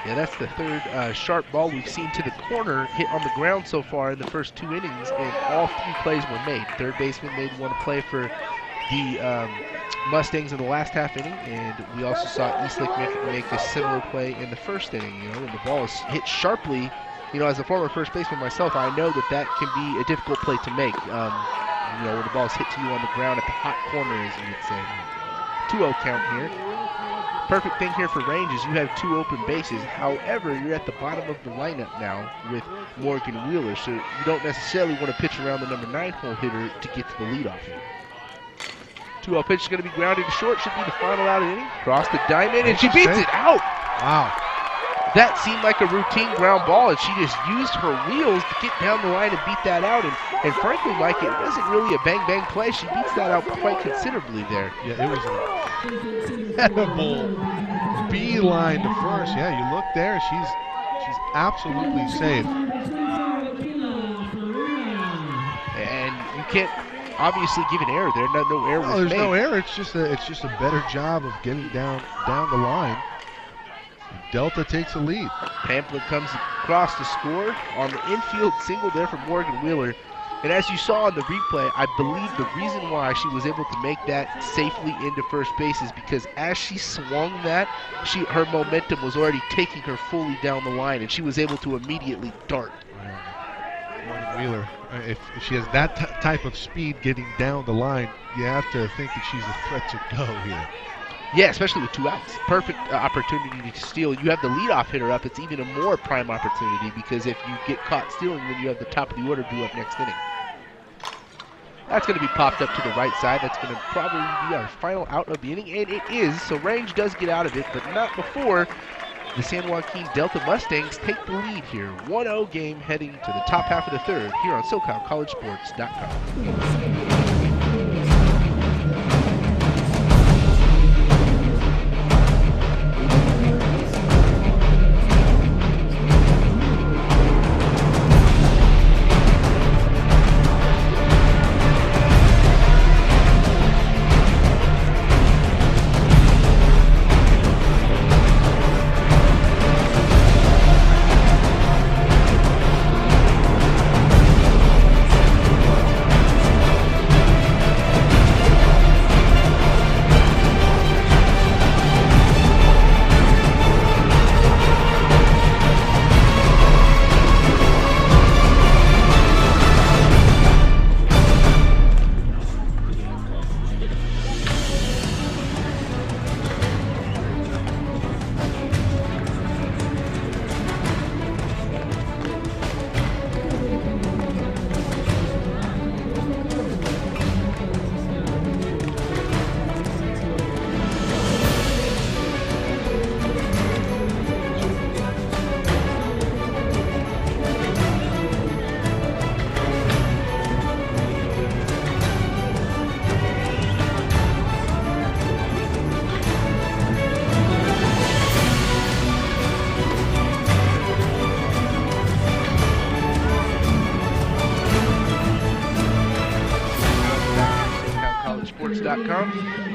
Yeah, that's the third sharp ball we've seen to the corner hit on the ground so far in the first 2 innings, and all 3 plays were made. Third baseman made one play for the Mustangs in the last half inning, and we also saw Eastlick make a similar play in the first inning. You know, when the ball is hit sharply, you know, as a former first baseman myself, I know that can be a difficult play to make. You know, when the ball is hit to you on the ground at the hot corner, as you would say. 2-0 count here. Perfect thing here for Range is you have 2 open bases. However, you're at the bottom of the lineup now with Morgan Wheeler, so you don't necessarily want to pitch around the number 9 hole hitter to get to the leadoff hitter. 2-0 pitch is going to be grounded to short. Should be the final out of the inning. Cross the diamond, and she beats it out. Wow. That seemed like a routine ground ball, and she just used her wheels to get down the line and beat that out. And frankly, Mike, it wasn't really a bang-bang play. She beats that out quite considerably there. Yeah, it was an incredible beeline to first. Yeah, you look there, she's absolutely safe. And you can't obviously give an error there. No error was there's made. no error. It's just a better job of getting down the line. Delta takes the lead. Pamplin comes across to score on the infield single there from Morgan Wheeler. And as you saw in the replay, I believe the reason why she was able to make that safely into first base is because as she swung that, her momentum was already taking her fully down the line, and she was able to immediately dart. Morgan Wheeler, if she has that type of speed getting down the line, you have to think that she's a threat to go here. Yeah, especially with 2 outs. Perfect opportunity to steal. You have the leadoff hitter up. It's even a more prime opportunity because if you get caught stealing, then you have the top of the order due up next inning. That's going to be popped up to the right side. That's going to probably be our final out of the inning, and it is. So Range does get out of it, but not before the San Joaquin Delta Mustangs take the lead here. 1-0 game heading to the top half of the third here on SoCalCollegeSports.com.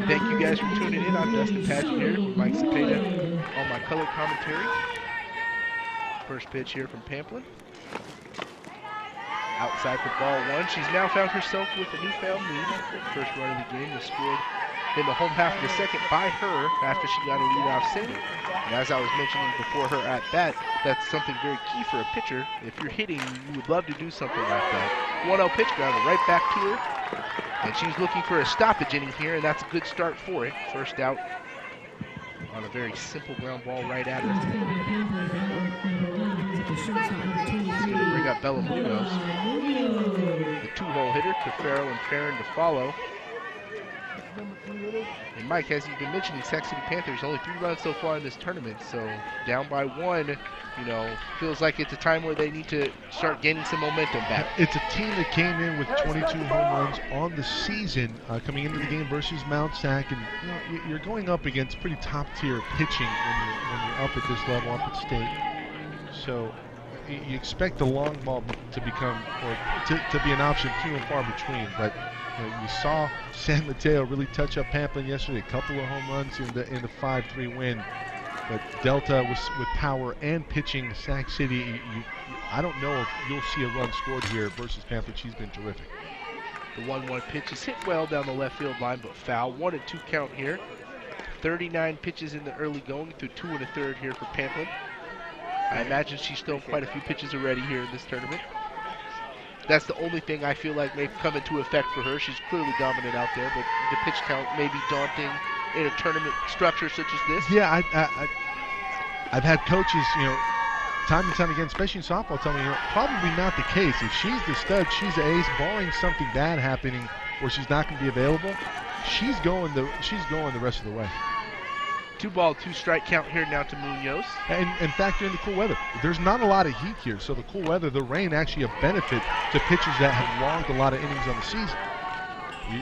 Thank you guys for tuning in. I'm Dustin Padgett here with Mike Cepeda on my color commentary. First pitch here from Pamplin. Outside for ball 1. She's now found herself with a newfound lead. The first run of the game was scored in the home half of the second by her after she got a leadoff single. And as I was mentioning before her at bat, that's something very key for a pitcher. If you're hitting, you would love to do something like that. 1-0 pitch, grounded right back to her. And she's looking for a stoppage inning here, and that's a good start for it. First out on a very simple ground ball right at her. It's going to bring up Bella Munoz. The two-hole hitter to Farrell and Farron to follow. And Mike, as you've been mentioning, Sac City Panthers only 3 runs so far in this tournament, so down by 1, you know, feels like it's a time where they need to start gaining some momentum back. It's a team that came in with 22 home runs on the season coming into the game versus Mount Sac, and you know, you're going up against pretty top-tier pitching when you're up at this level, up at state. So you expect the long ball to become, or to be an option few and far between, but you saw San Mateo really touch up Pamplin yesterday. A couple of home runs in the 5-3 win. But Delta with power and pitching, Sac City, I don't know if you'll see a run scored here versus Pamplin. She's been terrific. The 1-1 pitch is hit well down the left field line, but foul. 1-2 count here. 39 pitches in the early going through 2 1/3 here for Pamplin. I imagine she's still quite a few pitches already here in this tournament. That's the only thing I feel like may come into effect for her. She's clearly dominant out there, but the pitch count may be daunting in a tournament structure such as this. Yeah, I've had coaches, you know, time and time again, especially in softball, tell me, you know, probably not the case. If she's the stud, she's the ace, barring something bad happening where she's not going to be available, she's going the rest of the way. 2-ball, 2-strike count here now to Munoz. And factor in the cool weather. There's not a lot of heat here, so the cool weather, the rain, actually a benefit to pitchers that have logged a lot of innings on the season.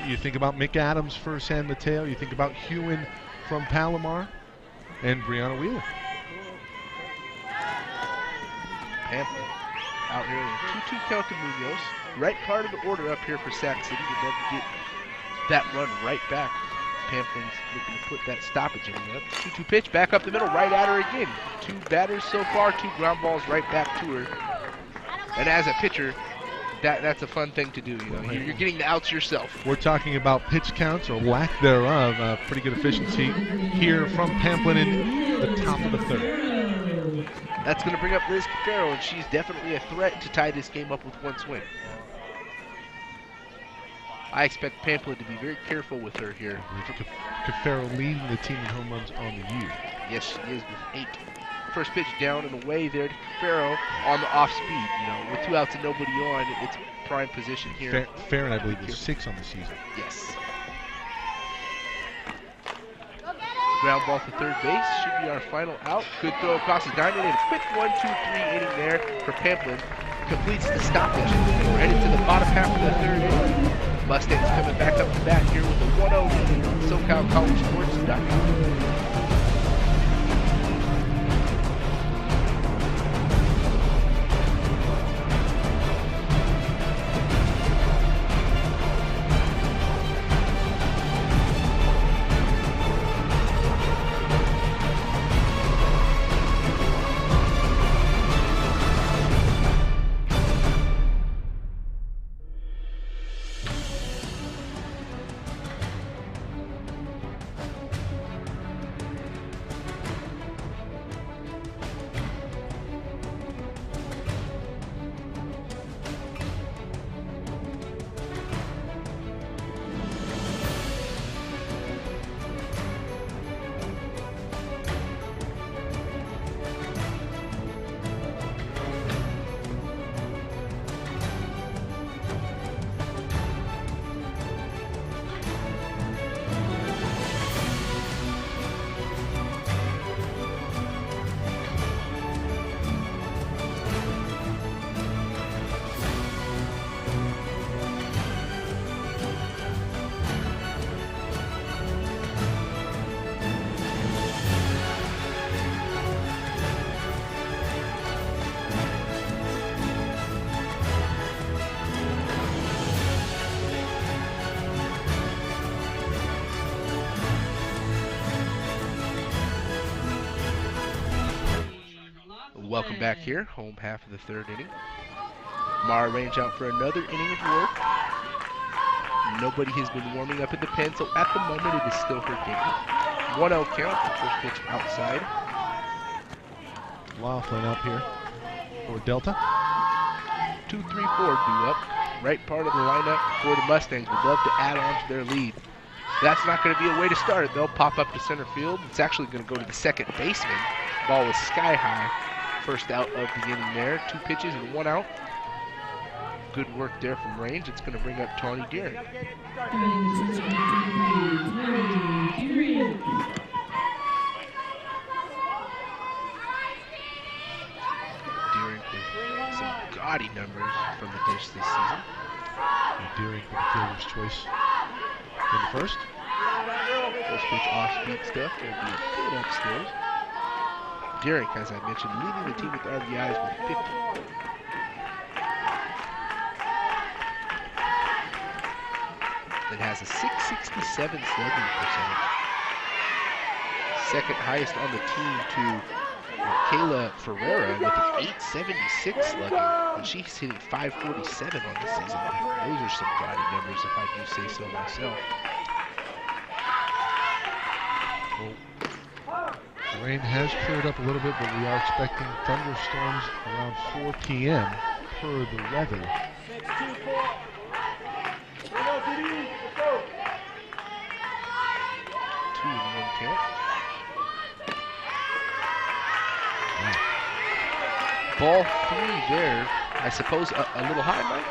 You think about Mick Adams for San Mateo, you think about Hewen from Palomar, and Brianna Wheeler. Pamplin out here in 2-2 count to Munoz. Right part of the order up here for Sac City. Would love to get that run right back. Pamplin's looking to put that stoppage in there. 2-2 pitch, back up the middle, right at her again. 2 batters so far, 2 ground balls right back to her. And as a pitcher, that's a fun thing to do. You know, you're getting the outs yourself. We're talking about pitch counts or lack thereof. Pretty good efficiency here from Pamplin in the top of the 3rd. That's going to bring up Liz Cafaro, and she's definitely a threat to tie this game up with 1 swing. I expect Pamplin to be very careful with her here. Cafaro leading the team in home runs on the year. Yes, she is with 8. First pitch down and away there to Cafaro on the off speed. You know, with 2 outs and nobody on, it's prime position here. Farron, I believe, is 6 on the season. Yes. Ground ball to third base should be our final out. Good throw across the diamond and a quick 1-2-3 inning there for Pamplin. Completes the stoppage. We're headed to the bottom half of the 3rd inning. Mustangs coming back up to bat here with a 1-0 lead on SoCalCollegeSports.com. Welcome back here, home half of the 3rd inning. Mara range out for another inning of work. Nobody has been warming up in the pen, so at the moment it is still her game. 1-0 count, the first pitch outside. Laughlin up here for Delta. 2-3-4 due up. right part of the lineup for the Mustangs. Would love to add on to their lead. That's not going to be a way to start. They'll pop up to center field. It's actually going to go to the second baseman. Ball was sky high. First out of the inning there. 2 pitches and 1 out. Good work there from range. It's going to bring up Tawny Deering. Deering with some gaudy numbers from the bench this season. Deering for the fielder's choice in the first. First pitch off-speed stuff. Going to be a good upstairs. Deering, as I mentioned, leading the team with RBIs with 50. It has a .667 slugging percentage. Second highest on the team to Kayla Ferreira with an .876 slugging, and she's hitting .547 on the season. Those are some gaudy numbers, if I do say so myself. Well, the rain has cleared up a little bit, but we are expecting thunderstorms around 4 p.m. per the weather. 2-1 count. Ball 3 there. I suppose a little high, Mike?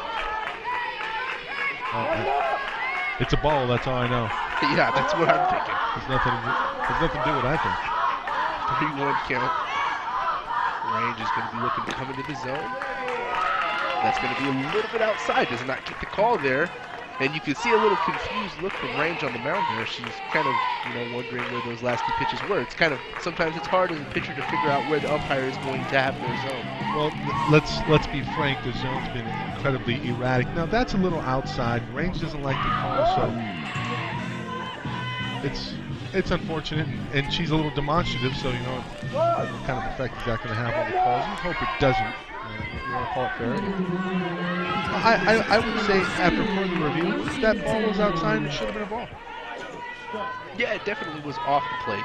It's a ball, that's all I know. Yeah, that's what I'm thinking. There's nothing to do with what I think. 3-1 count. Range is going to be looking to come into the zone. That's going to be a little bit outside. Does not get the call there. And you can see a little confused look from Range on the mound there. She's kind of, wondering where those last 2 pitches were. It's kind of, sometimes it's hard as a pitcher to figure out where the umpire is going to have their zone. Well, let's be frank. The zone's been incredibly erratic. Now that's a little outside. Range doesn't like the call, so it's unfortunate. And she's a little demonstrative, so what kind of effect is that going to have on the calls? We hope it doesn't. You want to call it fair? I would say after further review, if that ball was outside, it should have been a ball. Yeah, it definitely was off the plate.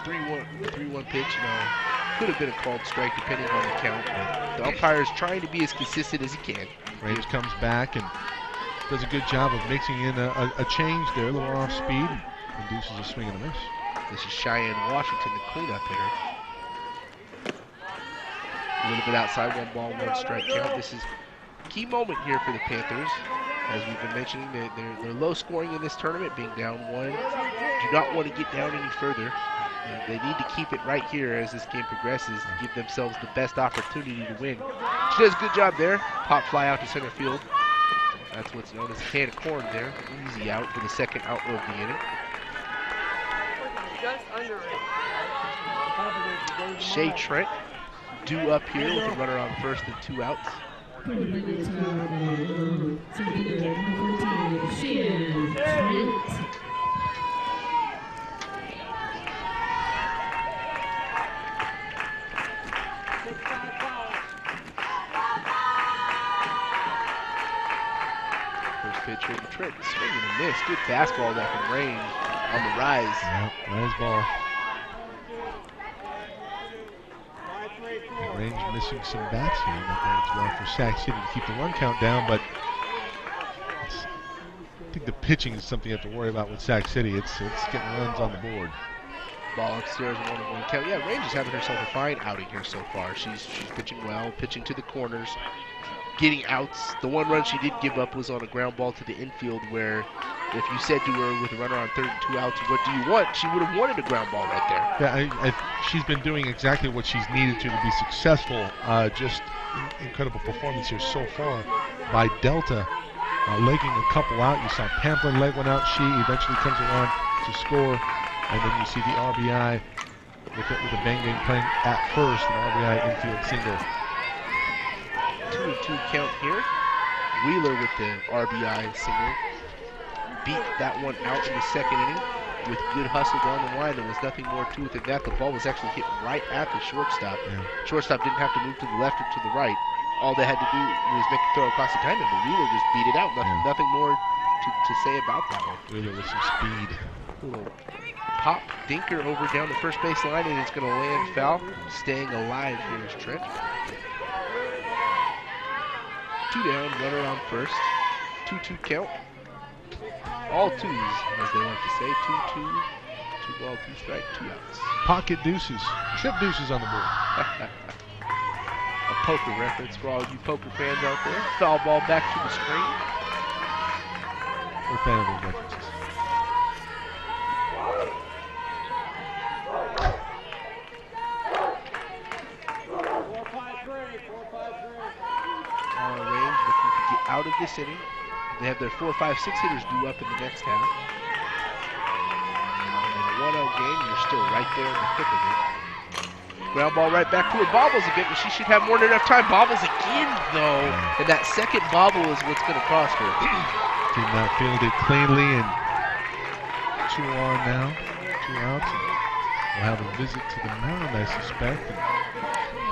3-1 pitch, could have been a called strike depending on the count. But the umpire is trying to be as consistent as he can. Range comes back and does a good job of mixing in a change there, a little off speed, induces a swing and a miss. This is Cheyenne Washington, the cleanup hitter. A little bit outside, 1 ball, 1 strike count. This is a key moment here for the Panthers. As we've been mentioning, they're low scoring in this tournament, being down 1. Do not want to get down any further. They need to keep it right here as this game progresses to give themselves the best opportunity to win. She does a good job there. Pop fly out to center field. That's what's known as a can of corn there. Easy out for the second out of the inning. Shea Trent due up here with a runner on first and 2 outs. First pitch here to Trent, swing and a miss. Good fastball there from Range on the rise. Yep, nice ball. Range missing some bats here. That bodes well for Sac City to keep the run count down, but I think the pitching is something you have to worry about with Sac City. It's getting runs on the board. Ball upstairs, 1-1 count. Yeah, Range is having herself a fine outing here so far. She's pitching well, pitching to the corners, getting outs. The 1 run she did give up was on a ground ball to the infield where if you said to her with a runner on third and 2 outs, what do you want? She would have wanted a ground ball right there. Yeah, she's been doing exactly what she's needed to be successful. Just incredible performance here so far by Delta, legging a couple out. You saw Pamplin leg one out. She eventually comes around to score, and then you see the RBI with the Bang Bang playing at first, an RBI infield single. 2-2 count here. Wheeler with the RBI single. Beat that one out in the second inning with good hustle down the line. There was nothing more to it than that. The ball was actually hit right at the shortstop. Yeah. Shortstop didn't have to move to the left or to the right. All they had to do was make a throw across the diamond, but Wheeler just beat it out. Nothing more to say about that one. Wheeler with some speed. Little pop dinker over down the first base line, and it's going to land foul. Staying alive here is Trent. 2 down, runner on first. 2-2 count. All twos, as they like to say. 2-2, 2 ball, 2 strike, 2 outs. Pocket deuces, trip deuces on the board. A poker reference for all you poker fans out there. Foul ball back to the screen. We're a fan of those references. On range, looking to get out of this inning. They have their 4, 5, 6 hitters due up in the next half. And in a 1-0 game, you're still right there in the thick of it. Ground ball right back to her. Bobbles a bit, but she should have more than enough time. Bobbles again, though. And that second bobble is what's going to cost her. Did not field it cleanly, and 2 on now, 2 outs. And we'll have a visit to the mound, I suspect. And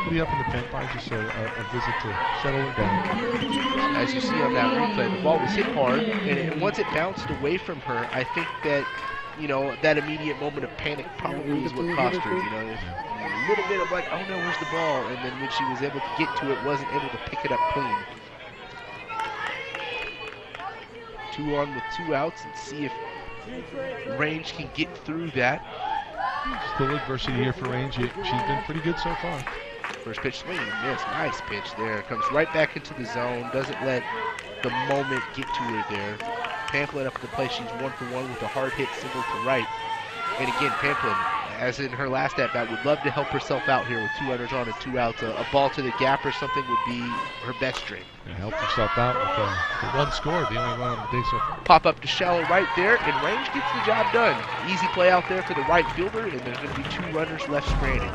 somebody up in the pen, probably just a visit to settle it down. As you see on that replay, the ball was hit hard, and once it bounced away from her, I think that, you know, that immediate moment of panic probably is what cost her. You know, a little bit of like, oh no, where's the ball? And then when she was able to get to it, wasn't able to pick it up clean. 2 on with 2 outs, and see if Range can get through that. Still adversity here for Range. She's been pretty good so far. First pitch swing and miss. Nice pitch there. Comes right back into the zone. Doesn't let the moment get to her there. Pamphlet up at the plate. She's 1 for 1 with a hard hit single to right. And again, Pamphlet, as in her last at-bat, would love to help herself out here with 2 runners on and 2 outs. A ball to the gap or something would be her best dream. And help herself out with the 1 score, the only run on the day so far. Pop up to shallow right there, and Range gets the job done. Easy play out there for the right fielder, and there's going to be 2 runners left stranded.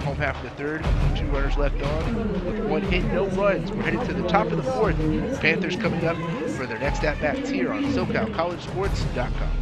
Home half of the third, 2 runners left on. With 1 hit, no runs. We're headed to the top of the 4th. Panthers coming up for their next at-bats here on SoCalCollegeSports.com.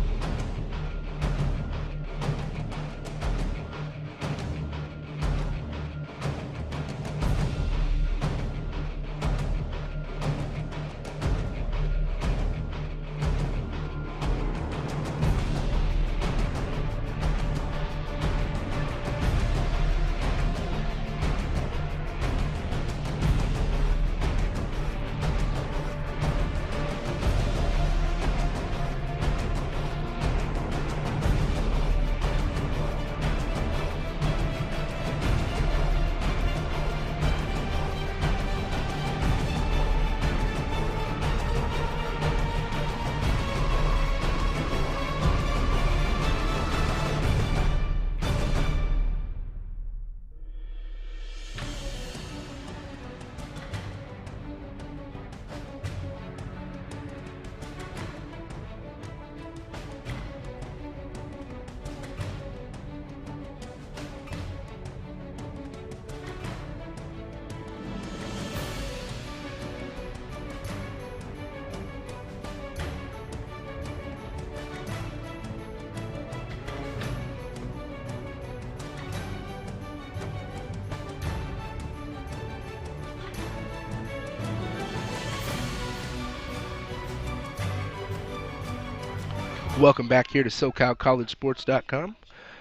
Welcome back here to SoCalCollegeSports.com.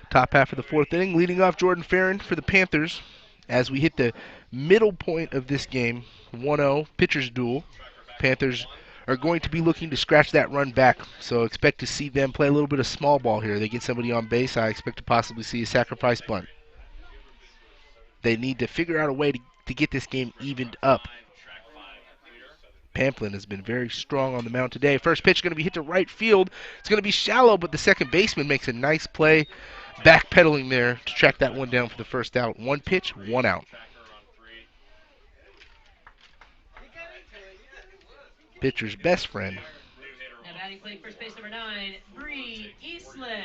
Top half of the 4th inning, leading off Jordan Farron for the Panthers as we hit the middle point of this game. 1-0 pitcher's duel. Panthers are going to be looking to scratch that run back, so expect to see them play a little bit of small ball here. They get somebody on base. I expect to possibly see a sacrifice bunt. They need to figure out a way to get this game evened up. Pamphlet has been very strong on the mound today. First pitch going to be hit to right field. It's going to be shallow, but the second baseman makes a nice play, backpedaling there to track that one down for the first out. 1 pitch, 1 out. Pitcher's best friend. Now batting plate first base number 9, Bree Eastlick.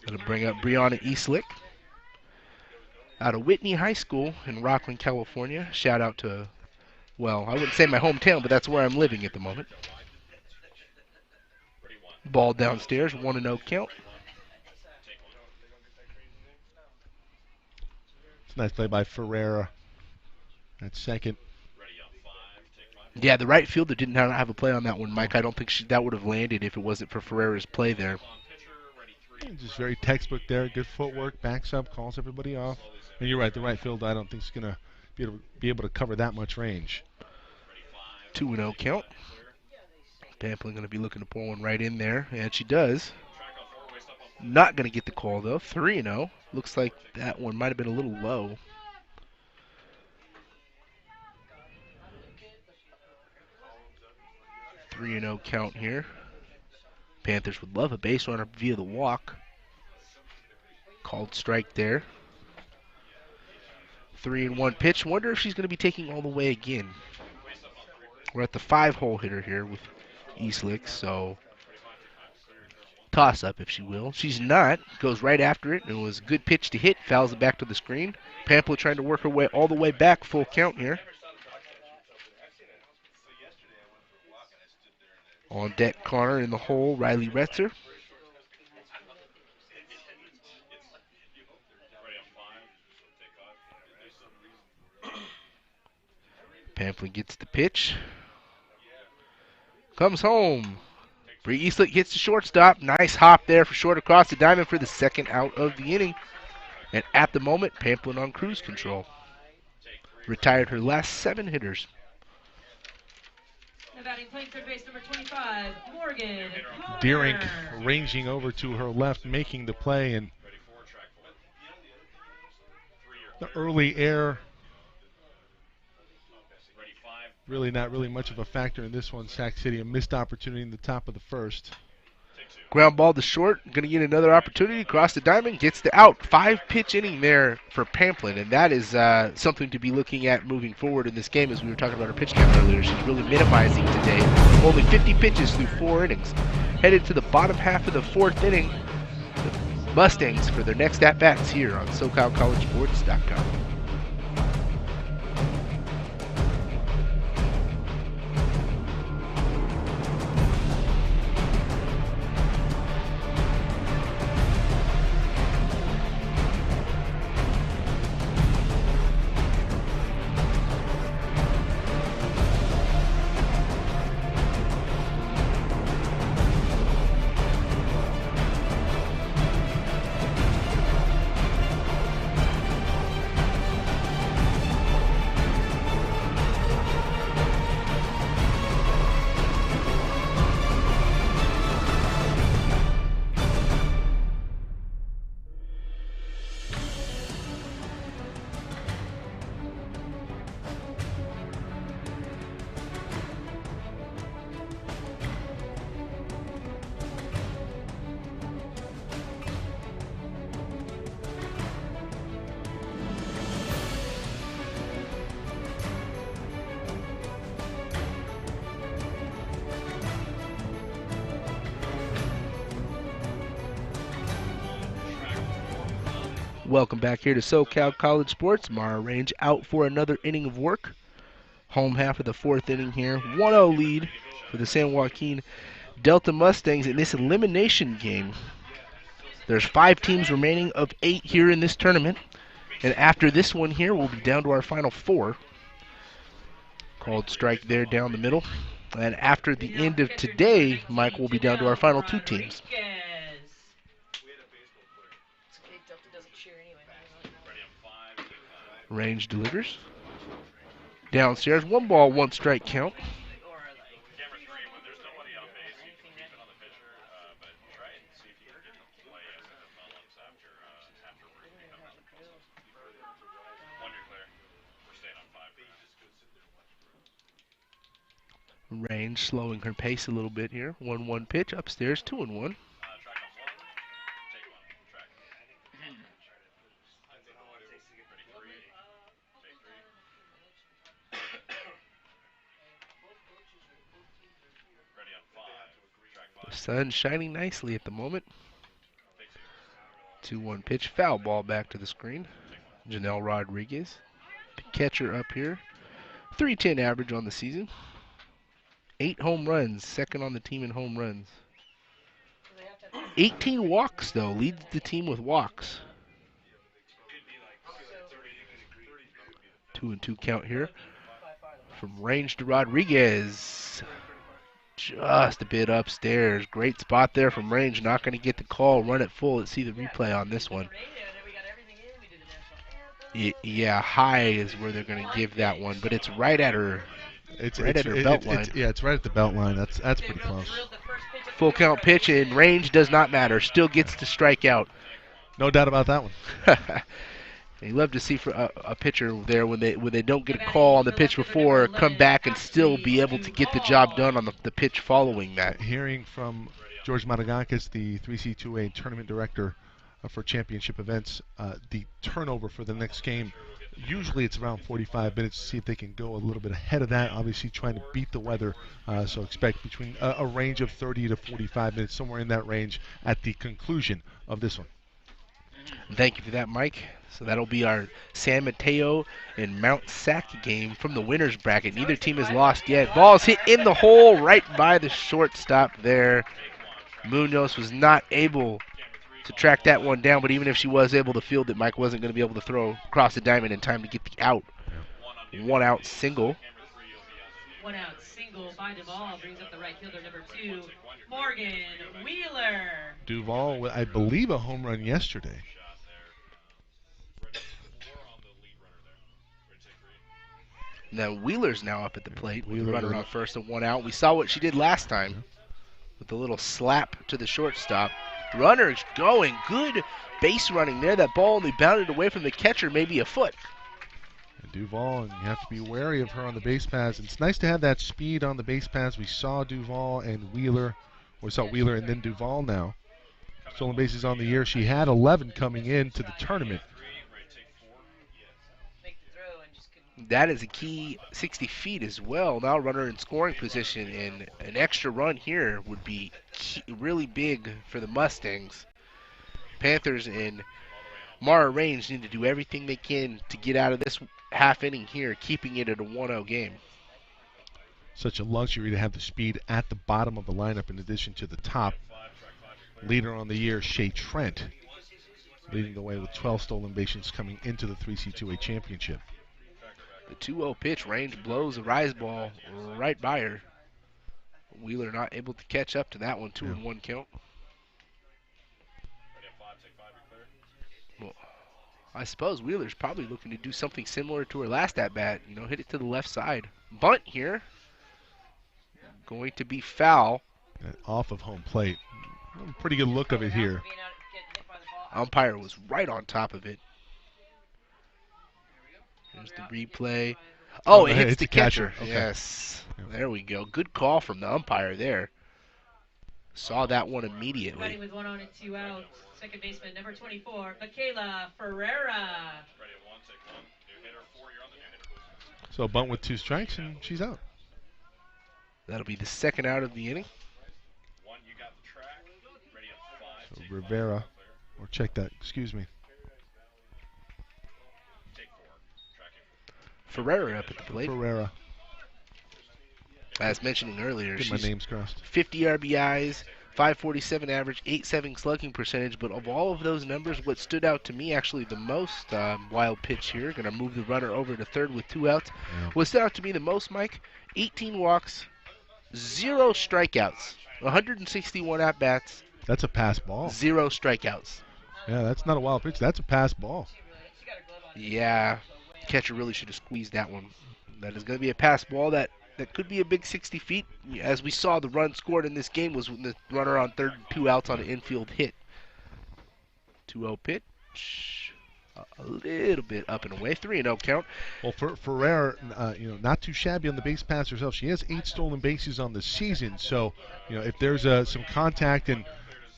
Going to bring up Brianna Eastlick out of Whitney High School in Rockland, California. Shout out to, well, I wouldn't say my hometown, but that's where I'm living at the moment. Ball downstairs, 1-0 count. It's a nice play by Ferreira at second. Yeah, the right fielder did not have a play on that one, Mike. I don't think that would have landed if it wasn't for Ferreira's play there. Just very textbook there. Good footwork, backs up, calls everybody off. And you're right, the right field I don't think is going to be able to cover that much range. 2-0 count. Pamplin going to be looking to pour one right in there, and she does. Not going to get the call, though. 3-0. Looks like that one might have been a little low. 3-0 count here. Panthers would love a base runner via the walk. Called strike there. 3-1 pitch. Wonder if she's going to be taking all the way again. We're at the 5-hole hitter here with Eastlick, so toss up if she will. She's not. Goes right after it. It was a good pitch to hit. Fouls it back to the screen. Pamplin trying to work her way all the way back. Full count here. On deck, Connor in the hole. Riley Retzer. Pamplin gets the pitch. Comes home. Bree Eastlick hits the shortstop. Nice hop there for short across the diamond for the second out of the inning. And at the moment, Pamplin on cruise control. Retired her last 7 hitters. The batting playing third base, number 25, Morgan Connor. Deering ranging over to her left, making the play, and the early air really not really much of a factor in this one. Sac City, a missed opportunity in the top of the first. Ground ball to short. Going to get another opportunity. Across the diamond. Gets the out. 5-pitch inning there for Pamplin. And that is something to be looking at moving forward in this game. As we were talking about her pitch count earlier, she's really minimizing today. Only 50 pitches through 4 innings. Headed to the bottom half of the 4th inning. The Mustangs for their next at-bats here on SoCalCollegeSports.com. Welcome back here to SoCal College Sports. Mara Range out for another inning of work. Home half of the 4th inning here. 1-0 lead for the San Joaquin Delta Mustangs in this elimination game. There's 5 teams remaining of 8 here in this tournament. And after this one here, we'll be down to our final 4. Called strike there down the middle. And after the end of today, Mike, will be down to our final 2 teams. Range delivers. Downstairs, 1 ball, 1 strike count. Range slowing her pace a little bit here. 1-1 pitch upstairs, 2-1. The sun shining nicely at the moment. 2-1 pitch, foul ball back to the screen. Janelle Rodriguez, the catcher up here. 310 average on the season. 8 home runs, second on the team in home runs. 18 walks, though, leads the team with walks. 2-2 count here. From Range to Rodriguez. Just a bit upstairs. Great spot there from Range. Not going to get the call. Run it full. Let's see the replay on this one. Yeah, high is where they're going to give that one, but it's right at her Right at her belt line. Yeah, it's right at the belt line. That's pretty close. Full count pitch, and range does not matter. Still gets to strike out. No doubt about that one. You love to see for a pitcher there when they don't get a call on the pitch before, come back and still be able to get the job done on the pitch following that. Hearing from George Matagakis, the 3C2A tournament director for championship events, the turnover for the next game, usually it's around 45 minutes to see if they can go a little bit ahead of that, obviously trying to beat the weather, so expect between a range of 30 to 45 minutes, somewhere in that range at the conclusion of this one. Thank you for that, Mike. So that'll be our San Mateo and Mount Sac game from the winner's bracket. Neither team has lost yet. Ball's hit in the hole right by the shortstop there. Munoz was not able to track that one down, but even if she was able to field it, Mike wasn't going to be able to throw across the diamond in time to get the out. 1 out single. 1 out single by Duvall brings up the right fielder, number 2, Morgan Wheeler. Duvall, I believe, a home run yesterday. Now Wheeler's now up at the plate with Wheeler the runner with on first and 1 out. We saw what she did last time with the little slap to the shortstop. Runner's going. Good base running there. That ball only bounded away from the catcher, maybe a foot. And Duvall, and you have to be wary of her on the base paths. It's nice to have that speed on the base paths. We saw Duvall and Wheeler. We saw Wheeler and then Duvall now. Stolen bases on the year. She had 11 coming into the tournament. That is a key 60 feet as well. Now runner in scoring position, and an extra run here would be really big for the Mustangs. Panthers and Mara Range need to do everything they can to get out of this half inning here, keeping it at a 1-0 game. Such a luxury to have the speed at the bottom of the lineup in addition to the top. Leader on the year, Shea Trent, leading the way with 12 stolen bases coming into the 3C2A championship. The 2-0 pitch, Range blows a rise ball right by her. Wheeler not able to catch up to that one, 2-1 count. Well, I suppose Wheeler's probably looking to do something similar to her last at-bat, hit it to the left side. Bunt here, going to be foul. Off of home plate. Pretty good look of it here. Umpire was right on top of it. There's the replay. Oh, it hits the catcher. Okay. Yes. There we go. Good call from the umpire there. Saw that one immediately. Fighting with 1 on and 2 out. Second baseman, number 24, Michaela Ferreira. So bunt with 2 strikes, and she's out. That'll be the second out of the inning. So Rivera, or check that, excuse me. Ferreira up at the plate. Ferreira. As mentioning earlier, Get my she's names crossed. 50 RBIs, 547 average, 8.7 slugging percentage. But of all of those numbers, what stood out to me actually the most, wild pitch here, going to move the runner over to third with 2 outs. Yeah. What stood out to me the most, Mike, 18 walks, 0 strikeouts, 161 at-bats. That's a pass ball. 0 strikeouts. Yeah, that's not a wild pitch. That's a pass ball. Yeah, catcher really should have squeezed that one. That is going to be a pass ball that could be a big 60 feet. As we saw, the run scored in this game was when the runner on third, 2 outs on an infield hit. 2-0 pitch. A little bit up and away. 3-0 count. Well, for Ferrer, not too shabby on the base pass herself. She has 8 stolen bases on the season. So, if there's some contact, and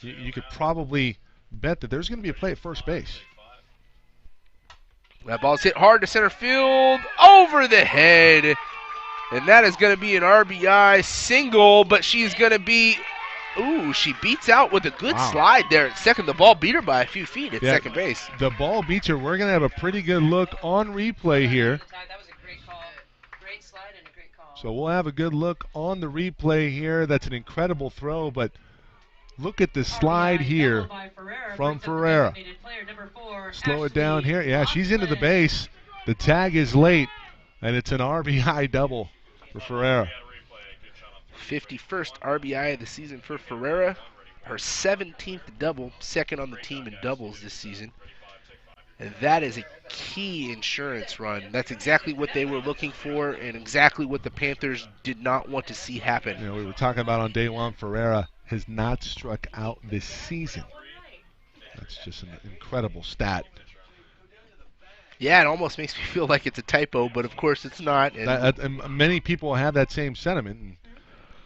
you could probably bet that there's going to be a play at first base. That ball's hit hard to center field, over the head. And that is going to be an RBI single, but she's going to be, she beats out with a good slide there at second. The ball beat her by a few feet at second base. The ball beats her. We're going to have a pretty good look on replay here. That was a great call. Great slide and a great call. So we'll have a good look on the replay here. That's an incredible throw, but look at the slide here from Ferreira. Slow it down here. Yeah, she's into the base. The tag is late, and it's an RBI double for Ferreira. 51st RBI of the season for Ferreira. Her 17th double, second on the team in doubles this season. And that is a key insurance run. That's exactly what they were looking for and exactly what the Panthers did not want to see happen. You know, we were talking about on day one, Ferreira has not struck out this season. That's just an incredible stat. Yeah, it almost makes me feel like it's a typo, but of course it's not. And many people have that same sentiment. And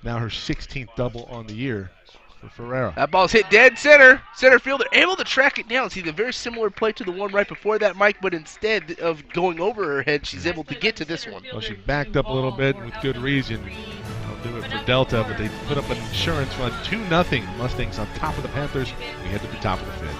now her 16th double on the year for Ferreira. That ball's hit dead center. Center fielder able to track it down. See, the very similar play to the one right before that, Mike, but instead of going over her head, she's able to get to this one. Well, she backed up a little bit with good reason. They'll do it for Delta, but they put up an insurance run, 2-0. Mustangs on top of the Panthers. We head to the top of the fifth.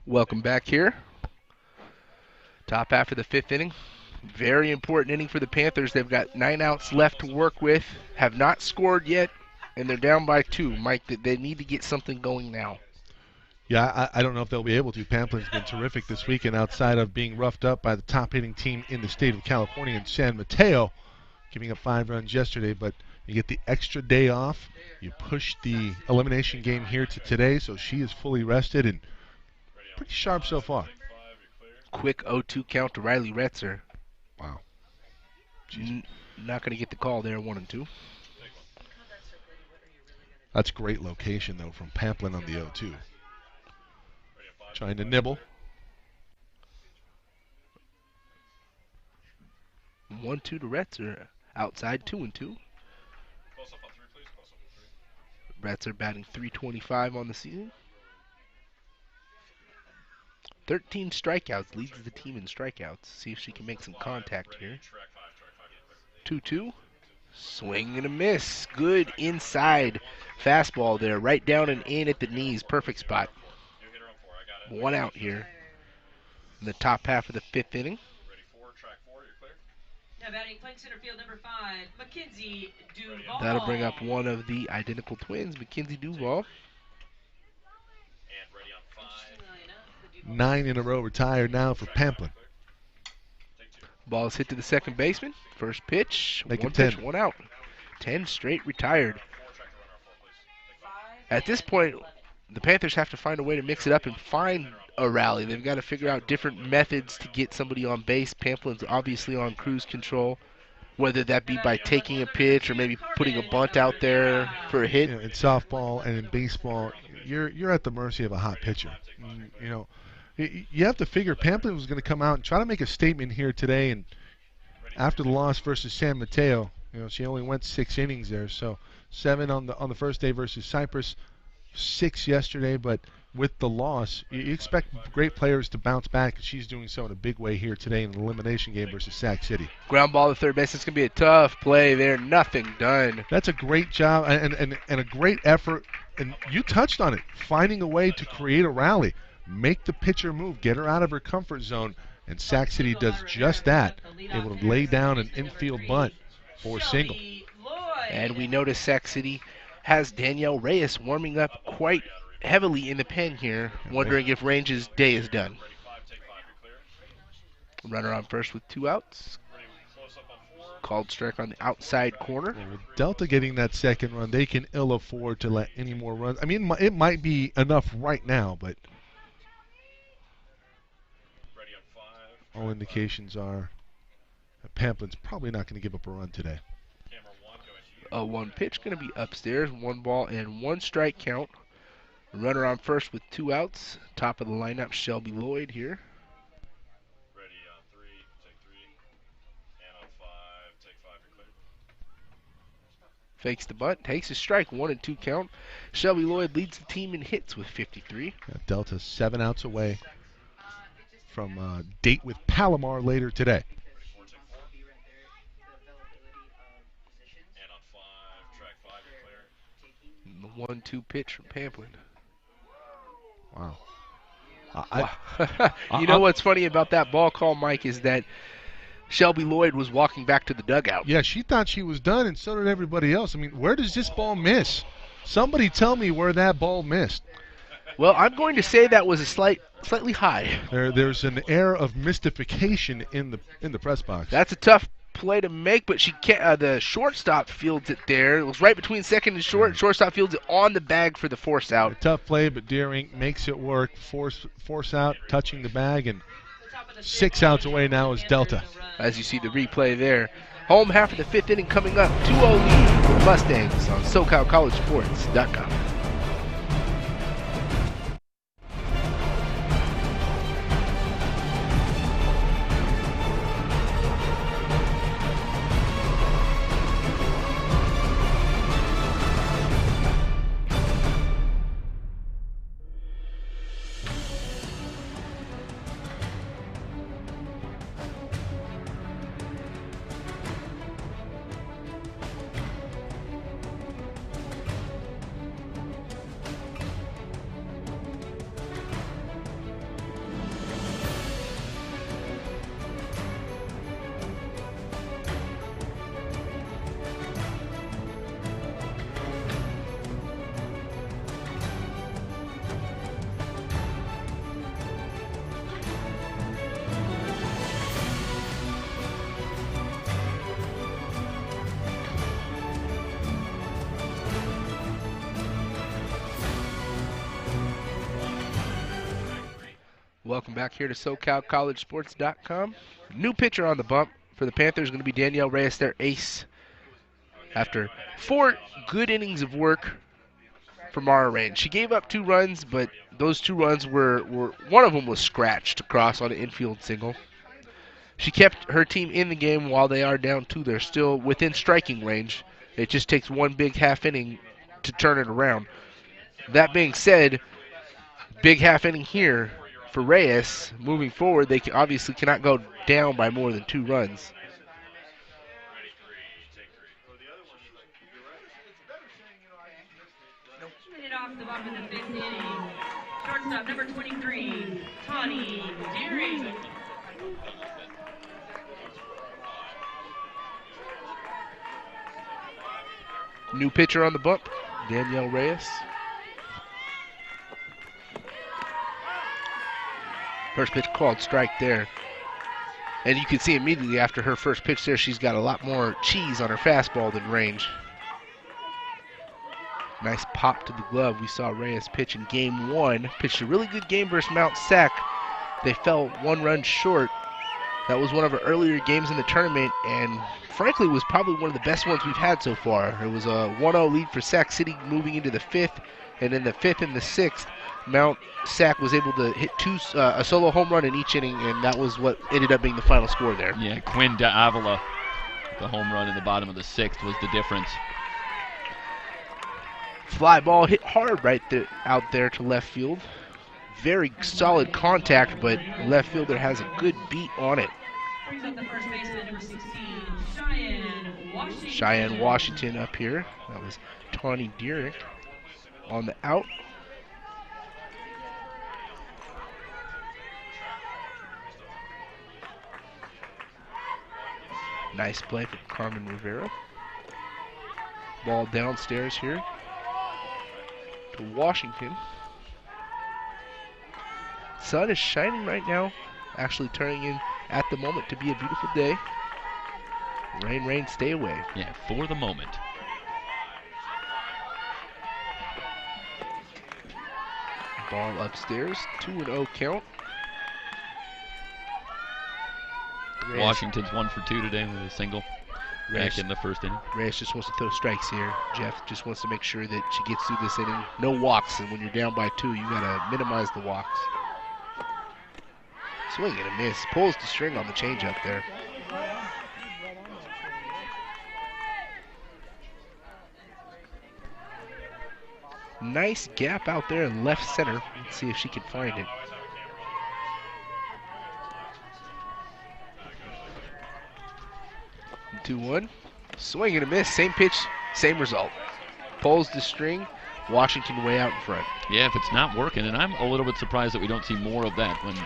Welcome back here. Top half of the fifth inning. Very important inning for the Panthers. They've got 9 outs left to work with, have not scored yet, and they're down by 2. Mike, they need to get something going now. Yeah, I don't know if they'll be able to. Pamplin's been terrific this weekend outside of being roughed up by the top hitting team in the state of California in San Mateo, giving up 5 runs yesterday, but you get the extra day off. You push the elimination game here to today, so she is fully rested and pretty sharp so far. Quick 0-2 count to Riley Retzer. Wow. Not going to get the call there, 1-2. That's great location, though, from Pamplin on the 0-2. Trying to nibble. 1-2 to Retzer. Outside, 2-2. Retzer batting .325 on the season. 13 strikeouts, leads the team in strikeouts. See if she can make some contact here. 2-2. Swing and a miss. Good inside fastball there. Right down and in at the knees. Perfect spot. 1 out here in the top half of the fifth inning. Now batting playing center field, number 5, Mackenzie Duval. That'll bring up one of the identical twins, Mackenzie Duval. 9 in a row retired now for Pamplin. Ball is hit to the second baseman. First pitch. Make One it 10. pitch, 1 out. 10 straight retired. At this point, the Panthers have to find a way to mix it up and find a rally. They've got to figure out different methods to get somebody on base. Pamplin's obviously on cruise control, whether that be by taking a pitch or maybe putting a bunt out there for a hit. You know, in softball and in baseball, you're at the mercy of a hot pitcher. You know, you have to figure Pamplin was going to come out and try to make a statement here today. And after the loss versus San Mateo, you know, she only went 6 innings there. So 7 on the first day versus Cypress, 6 yesterday. But with the loss, you expect great players to bounce back, and she's doing so in a big way here today in an elimination game versus Sac City. Ground ball to third base. It's going to be a tough play there. Nothing done. That's a great job and a great effort. And you touched on it, finding a way to create a rally, make the pitcher move, get her out of her comfort zone. And Sac City does just that, able to lay down an infield bunt for a single. And we notice Sac City has Danielle Reyes warming up quite heavily in the pen here, wondering if Range's day is done. Runner on first with 2 outs. Called strike on the outside corner. Well, with Delta getting that second run, they can ill afford to let any more runs. I mean, it might be enough right now, but all indications are that Pamplin's probably not going to give up a run today. A 1 pitch going to be upstairs. 1 ball and 1 strike count. Runner on first with 2 outs. Top of the lineup, Shelby Lloyd here. Fakes the bunt, takes a strike, 1 and 2 count. Shelby Lloyd leads the team in hits with 53. Delta's 7 outs away from a date with Palomar later today. The 1-2 pitch from Pamplin. Wow. You know what's funny about that ball call, Mike, is that Shelby Lloyd was walking back to the dugout. Yeah, she thought she was done, and so did everybody else. I mean, where does this ball miss? Somebody tell me where that ball missed. Well, I'm going to say that was a slightly high. There's an air of mystification in the press box. That's a tough play to make, but she can't. The shortstop fields it there. It was right between second and short. Shortstop fields it on the bag for the force out. A tough play, but Deering makes it work. Force out, touching the bag, and 6 outs away now is Delta. As you see the replay there. Home half of the 5th inning coming up. 2-0 lead for the Mustangs on SoCalCollegeSports.com. Welcome back here to SoCalCollegeSports.com. New pitcher on the bump for the Panthers is going to be Danielle Reyes, their ace. After 4 good innings of work for Mara Rain. She gave up 2 runs, but those 2 runs were one of them was scratched across on an infield single. She kept her team in the game while they are down 2. They're still within striking range. It just takes 1 big half inning to turn it around. That being said, big half inning here for Reyes. Moving forward, they obviously cannot go down by more than 2 runs. Hit off the bottom of the 5th inning. Shortstop number 23, Tawny Deering. New pitcher on the bump, Danielle Reyes. First pitch called, strike there. And you can see immediately after her first pitch there, she's got a lot more cheese on her fastball than range. Nice pop to the glove. We saw Reyes pitch in game 1. Pitched a really good game versus Mount Sac. They fell 1 run short. That was one of our earlier games in the tournament, and frankly was probably one of the best ones we've had so far. It was a 1-0 lead for Sac City moving into the 5th, and in the 5th and the 6th, Mount Sac was able to hit a solo home run in each inning, and that was what ended up being the final score there. Yeah, Quinn de Avila, the home run in the bottom of the 6th was the difference. Fly ball hit hard right there, out there to left field. Very solid contact, but left fielder has a good beat on it. Brings up the first baseman, number 16, Cheyenne Washington. Cheyenne Washington up here. That was Tawny Deering on the out. Nice play from Carmen Rivera. Ball downstairs here to Washington. Sun is shining right now, actually turning in at the moment to be a beautiful day. Rain, rain, stay away. Yeah, for the moment. Ball upstairs, 2-0 count. Reyes, Washington's 1 for 2 today with a single Reyes, back in the first inning. Reyes just wants to throw strikes here. Jeff just wants to make sure that she gets through this inning. No walks, and when you're down by 2, you gotta minimize the walks. Swing and a miss. Pulls the string on the changeup there. Nice gap out there in left center. Let's see if she can find it. And 2-1. Swing and a miss. Same pitch, same result. Pulls the string. Washington way out in front. Yeah, if it's not working, and I'm a little bit surprised that we don't see more of that when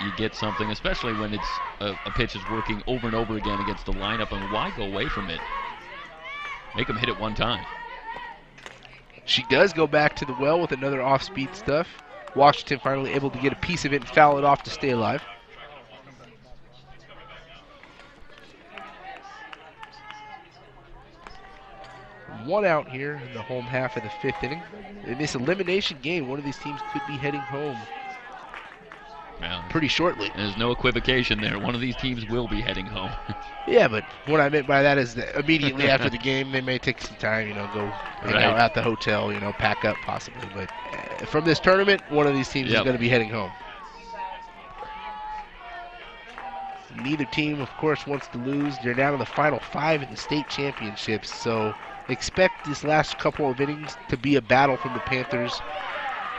you get something, especially when it's a pitch is working over and over again against the lineup. And why go away from it? Make them hit it one time. She does go back to the well with another off-speed stuff. Washington finally able to get a piece of it and foul it off to stay alive. One out here in the home half of the 5th inning. In this elimination game, one of these teams could be heading home Well, pretty shortly. there's no equivocation there. One of these teams will be heading home. Yeah, but what I meant by that is that immediately after the game, they may take some time, go hang Right. out at the hotel, pack up possibly. But from this tournament, one of these teams is Yep. going to be heading home. Neither team, of course, wants to lose. They're down to the final 5 in the state championships, so expect this last couple of innings to be a battle from the Panthers.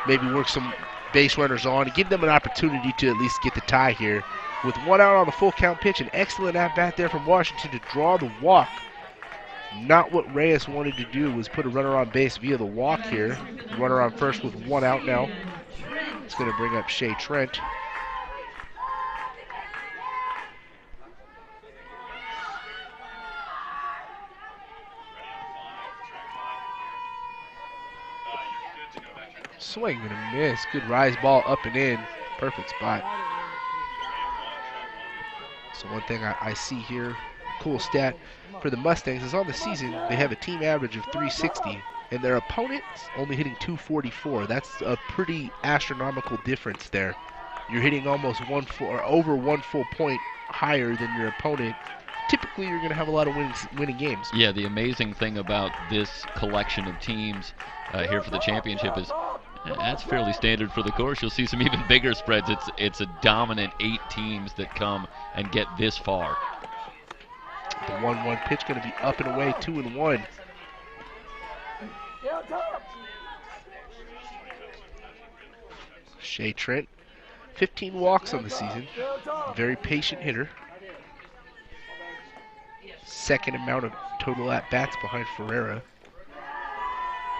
Maybe work some base runners on and give them an opportunity to at least get the tie here. With 1 out on the full count pitch, an excellent at-bat there from Washington to draw the walk. Not what Reyes wanted to do, was put a runner on base via the walk here. Runner on first with 1 out now. It's going to bring up Shea Trent. Swing and a miss. Good rise ball up and in. Perfect spot. So one thing I see here, cool stat for the Mustangs is on the season they have a team average of 360 and their opponents only hitting 244. That's a pretty astronomical difference there. You're hitting almost over 1 full point higher than your opponent. Typically you're going to have a lot of winning games. Yeah, the amazing thing about this collection of teams here for the championship is that's fairly standard for the course. You'll see some even bigger spreads. It's a dominant 8 teams that come and get this far. The 1-1 pitch going to be up and away, 2-1. Shea Trent, 15 walks on the season. Very patient hitter. Second amount of total at-bats behind Ferreira.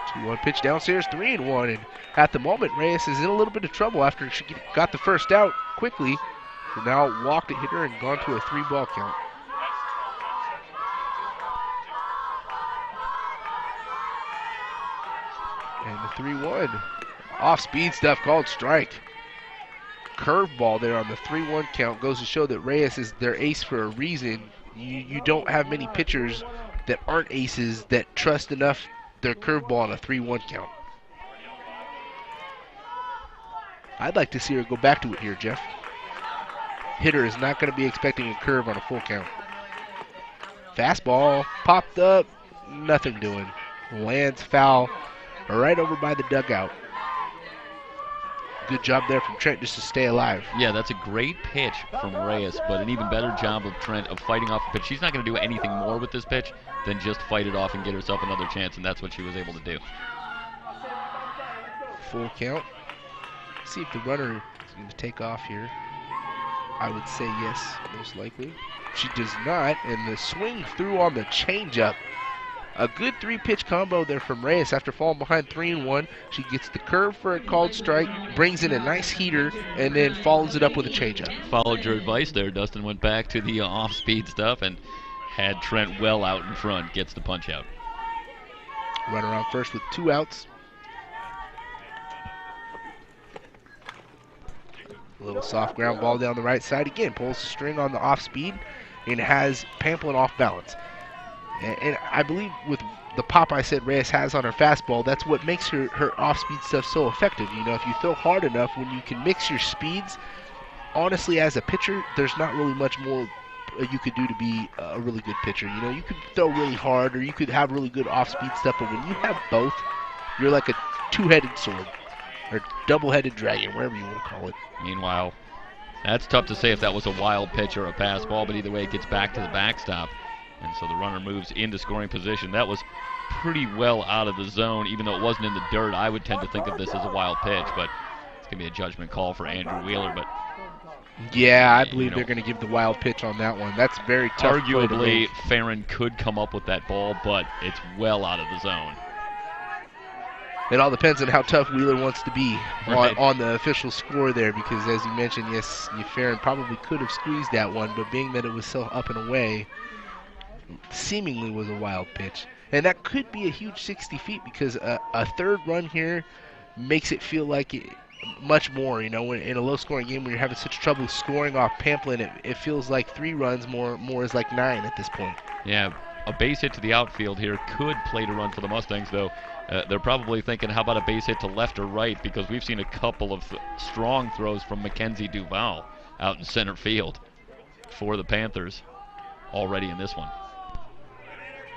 2-1 pitch downstairs, 3-1. And at the moment, Reyes is in a little bit of trouble after she got the first out quickly. So now walked a hitter and gone to a 3-ball count. And the 3-1. Off-speed stuff called strike. Curveball there on the 3-1 count goes to show that Reyes is their ace for a reason. You don't have many pitchers that aren't aces that trust enough their curveball on a 3-1 count. I'd like to see her go back to it here, Jeff. Hitter is not going to be expecting a curve on a full count. Fastball popped up, nothing doing. Lands foul right over by the dugout. Good job there from Trent just to stay alive. Yeah, that's a great pitch from Reyes, but an even better job of Trent of fighting off the pitch. She's not going to do anything more with this pitch than just fight it off and get herself another chance, and that's what she was able to do. Full count. See if the runner is going to take off here. I would say yes, most likely. She does not, and the swing through on the changeup. A good 3-pitch combo there from Reyes after falling behind 3-1. She gets the curve for a called strike, brings in a nice heater, and then follows it up with a changeup. Followed your advice there. Dustin went back to the off-speed stuff and had Trent well out in front. Gets the punch out. Runner on first with 2 outs. A little soft ground ball down the right side. Again, pulls the string on the off-speed. and has Pamplin off balance. And I believe with the pop I said Reyes has on her fastball, that's what makes her off-speed stuff so effective. You know, if you throw hard enough, when you can mix your speeds, honestly, as a pitcher, there's not really much more you could do to be a really good pitcher. You know, you could throw really hard or you could have really good off-speed stuff, but when you have both, you're like a two-headed sword or double-headed dragon, whatever you want to call it. Meanwhile, that's tough to say if that was a wild pitch or a pass ball, but either way, it gets back to the backstop. And so the runner moves into scoring position. That was pretty well out of the zone, even though it wasn't in the dirt. I would tend to think of this as a wild pitch, but it's going to be a judgment call for Andrew Wheeler. But yeah, I believe they're going to give the wild pitch on that one. That's very tough. Arguably, Farron could come up with that ball, but it's well out of the zone. It all depends on how tough Wheeler wants to be on the official score there, because as you mentioned, yes, Farron probably could have squeezed that one, but being that it was so up and away, seemingly was a wild pitch. And that could be a huge 60 feet, because a third run here makes it feel like much more. You know, in a low-scoring game where you're having such trouble scoring off Pamplin, it feels like 3 runs more is like 9 at this point. Yeah, a base hit to the outfield here could play to run for the Mustangs, though. They're probably thinking, how about a base hit to left or right, because we've seen a couple of strong throws from Mackenzie Duval out in center field for the Panthers already in this one.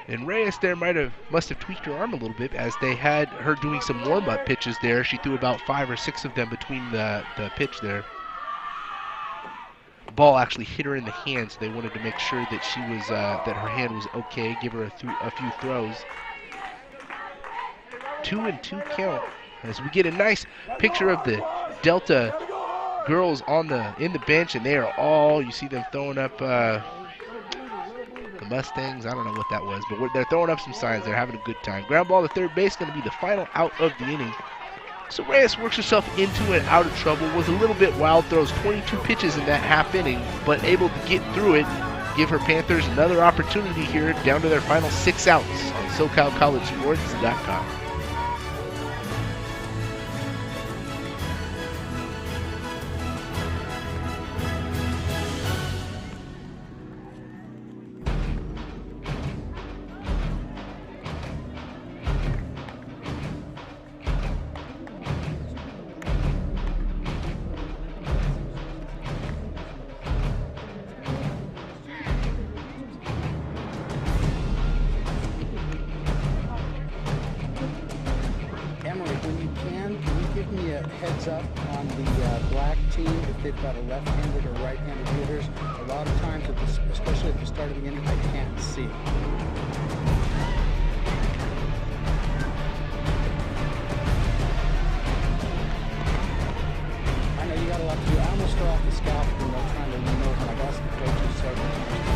And Reyes there must have tweaked her arm a little bit, as they had her doing some warm-up pitches there. She threw about 5 or 6 of them between the pitch there. Ball actually hit her in the hand, so they wanted to make sure that she was that her hand was okay, give her a few throws. 2-2 count, as we get a nice picture of the Delta girls in the bench, and they are all, you see them throwing up the Mustangs. I don't know what that was, but they're throwing up some signs. They're having a good time. Ground ball to third base, going to be the final out of the inning. So Reyes works herself into and out of trouble. Was a little bit wild, throws 22 pitches in that half inning, but able to get through it. Give her Panthers another opportunity here, down to their final 6 outs on SoCalCollegeSports.com. Heads up on the black team if they've got a left-handed or right-handed hitters. A lot of times, especially at the start of the inning, I can't see. I know you got a lot to do. I almost throw off the scalp when they're trying to lean over. I asked the coaches several times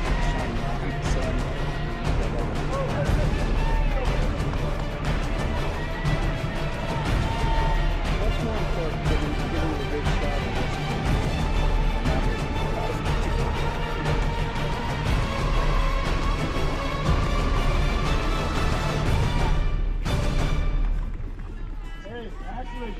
to shine down and sun. More important than giving the big shot of this. Hey, actually.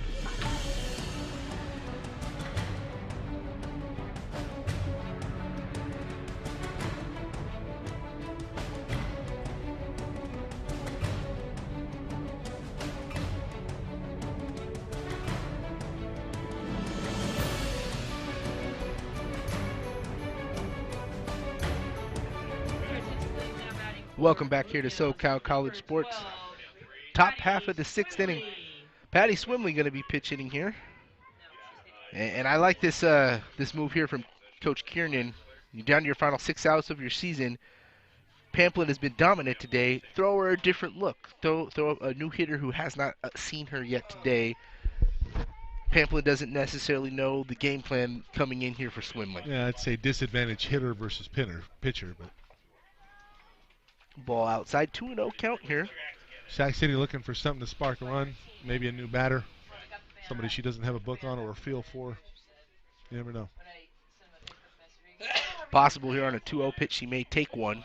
Welcome back here to SoCal College Sports. Top half of the 6th inning. Patty Swimley going to be pitch hitting here. And I like this this move here from Coach Kiernan. You're down to your final 6 outs of your season. Pamplin has been dominant today. Throw her a different look. Throw a new hitter who has not seen her yet today. Pamplin doesn't necessarily know the game plan coming in here for Swimley. Yeah, I'd say disadvantage hitter versus pitcher, but ball outside, 2-0 count here. Sac City looking for something to spark a run, maybe a new batter, somebody she doesn't have a book on or a feel for. You never know. Possible here on a 2-0 pitch, she may take one.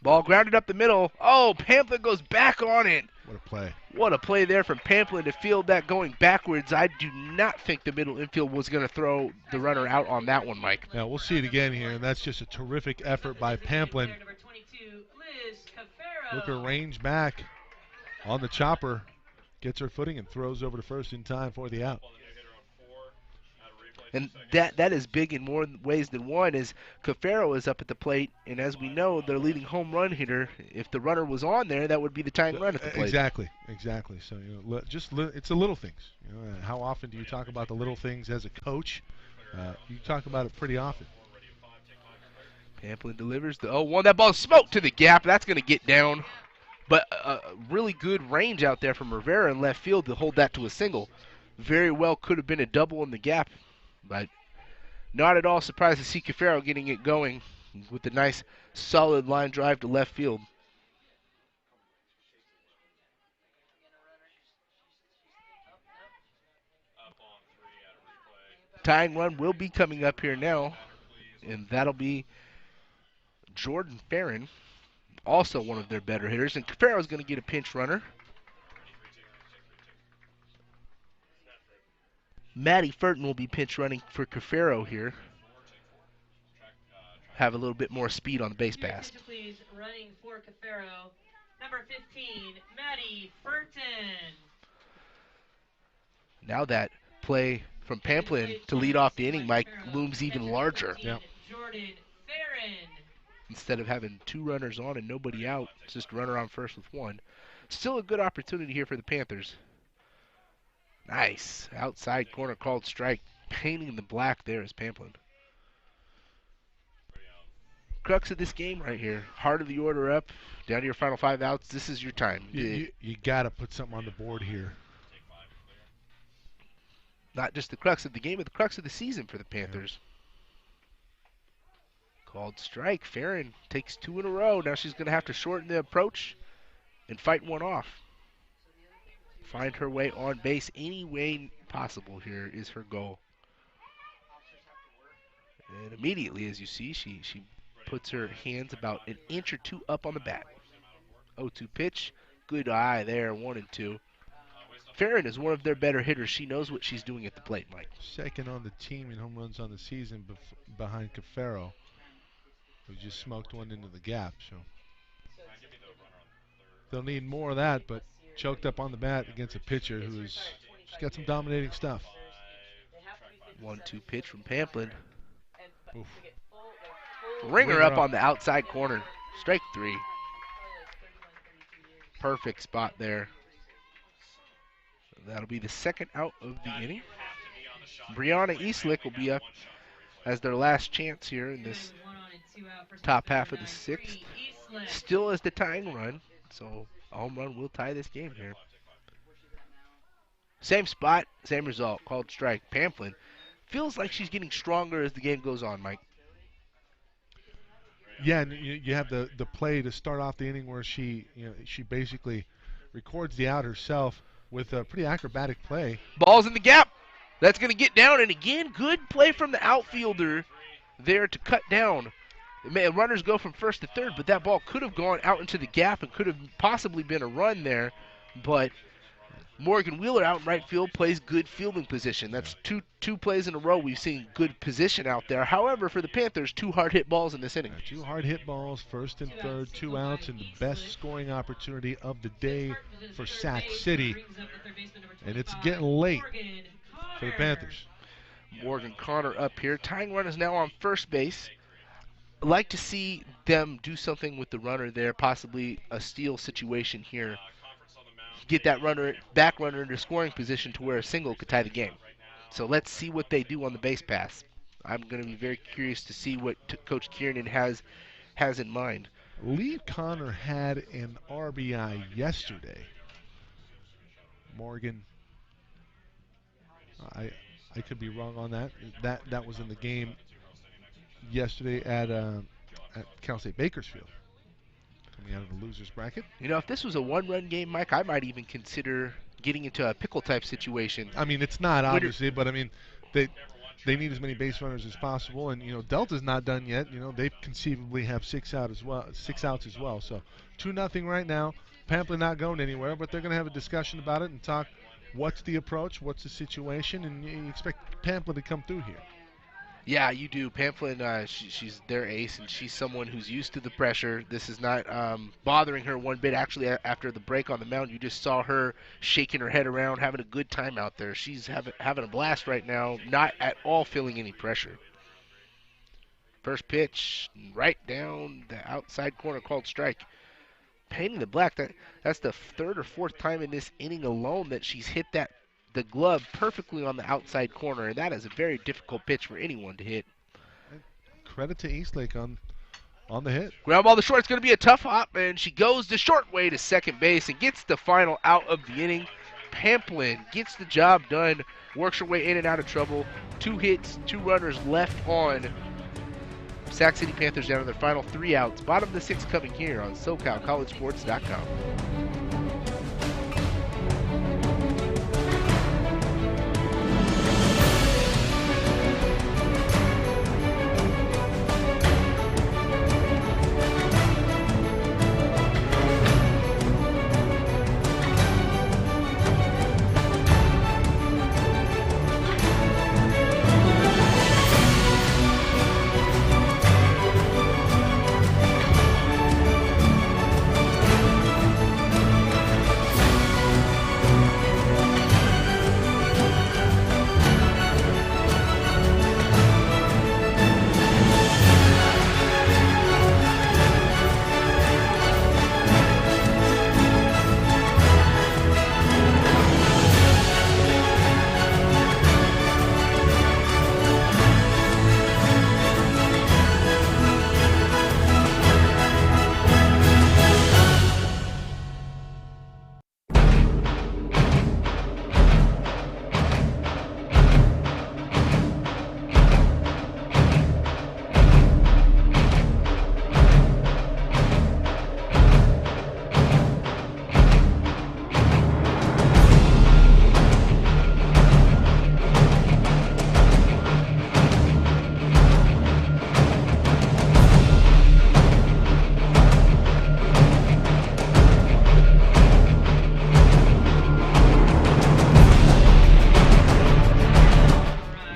Ball grounded up the middle. Oh, Pamplin goes back on it. What a play. What a play there from Pamplin to field that going backwards. I do not think the middle infield was going to throw the runner out on that one, Mike. Now, we'll see it again here, and that's just a terrific effort by Pamplin. Look her range back on the chopper. Gets her footing and throws over to first in time for the out. And that is big in more ways than one, is Cafaro is up at the plate, and as we know, their leading home run hitter, if the runner was on there, that would be the tying run at the plate. Exactly. So, it's the little things. How often do you talk about the little things as a coach? You talk about it pretty often. Pamplin delivers the 0-1. That ball smoked to the gap. That's going to get down. But really good range out there from Rivera in left field to hold that to a single. Very well could have been a double in the gap. But not at all surprised to see Cafaro getting it going with a nice solid line drive to left field. Tying run will be coming up here now, and that'll be Jordan Farron, also one of their better hitters. And Cafaro's going to get a pinch runner. Maddie Furton will be pinch running for Cafaro here. Have a little bit more speed on the base pass. Please, running for Cafaro, number 15, Maddie Furton. Now that play from Pamplin to lead off the inning, Mike, looms even larger. Yep. Jordan Farron. Instead of having two runners on and nobody out, it's just runner on first with one. Still a good opportunity here for the Panthers. Nice. Outside corner called strike. Painting the black there is Pamplin. Crux of this game right here. Heart of the order up. Down to your final 5 outs. This is your time. You got to put something on the board here. Not just the crux of the game, but the crux of the season for the Panthers. Yeah. Called strike. Farron takes 2 in a row. Now she's going to have to shorten the approach and fight one off. Find her way on base any way possible here is her goal. And immediately, as you see, she puts her hands about an inch or two up on the bat. 0-2 pitch. Good eye there, 1-2. Farron is one of their better hitters. She knows what she's doing at the plate, Mike. Second on the team in home runs on the season behind Cafaro, who just smoked one into the gap. So they'll need more of that, but choked up on the bat against a pitcher who's got some dominating stuff. 1-2 pitch from Pamplin. Oof. Ringer up on the outside corner. Strike 3. Perfect spot there. That'll be the second out of the inning. Brianna Eastlick will be up as their last chance here in this top half of the 6th. Still as the tying run, so a home run will tie this game here. Same spot, same result, called strike. Pamplin feels like she's getting stronger as the game goes on, Mike. Yeah, and you have the play to start off the inning where she basically records the out herself with a pretty acrobatic play. Ball's in the gap. That's going to get down, and again, good play from the outfielder there to cut down. Runners go from first to third, but that ball could have gone out into the gap and could have possibly been a run there. But Morgan Wheeler out in right field plays good fielding position. That's two plays in a row we've seen good position out there. However, for the Panthers, 2 hard hit balls in this inning. 2 hard hit balls, first and third, 2 outs, and the best scoring opportunity of the day for Sac City. And it's getting late for the Panthers. Morgan Connor up here. Tying run is now on first base. I'd like to see them do something with the runner there, possibly a steal situation here. Get that back runner into scoring position to where a single could tie the game. So let's see what they do on the base pass. I'm going to be very curious to see what Coach Kiernan has in mind. Lee Connor had an RBI yesterday. Morgan, I could be wrong on that. That was in the game yesterday at Cal State Bakersfield. Coming out of the loser's bracket. You know, if this was a 1-run game, Mike, I might even consider getting into a pickle type situation. I mean, it's not obviously, but I mean, they need as many base runners as possible. And Delta's not done yet. They conceivably have 6 outs as well. So 2-0 right now. Pamplin not going anywhere, but they're going to have a discussion about it and talk. What's the approach? What's the situation? And you expect Pamplin to come through here. Yeah, you do. Pamplin, she's their ace, and she's someone who's used to the pressure. This is not bothering her one bit. Actually, after the break on the mound, you just saw her shaking her head around, having a good time out there. She's having a blast right now, not at all feeling any pressure. First pitch, right down the outside corner, called strike. Painting the black, that's the 3rd or 4th time in this inning alone that she's hit the glove perfectly on the outside corner, and that is a very difficult pitch for anyone to hit. Credit to Eastlake on the hit. Ground ball to short. It's going to be a tough hop, and she goes the short way to second base and gets the final out of the inning. Pamplin gets the job done, works her way in and out of trouble. 2 hits, 2 runners left on. Sac City Panthers down to their final 3 outs. Bottom of the 6th coming here on SoCalCollegeSports.com.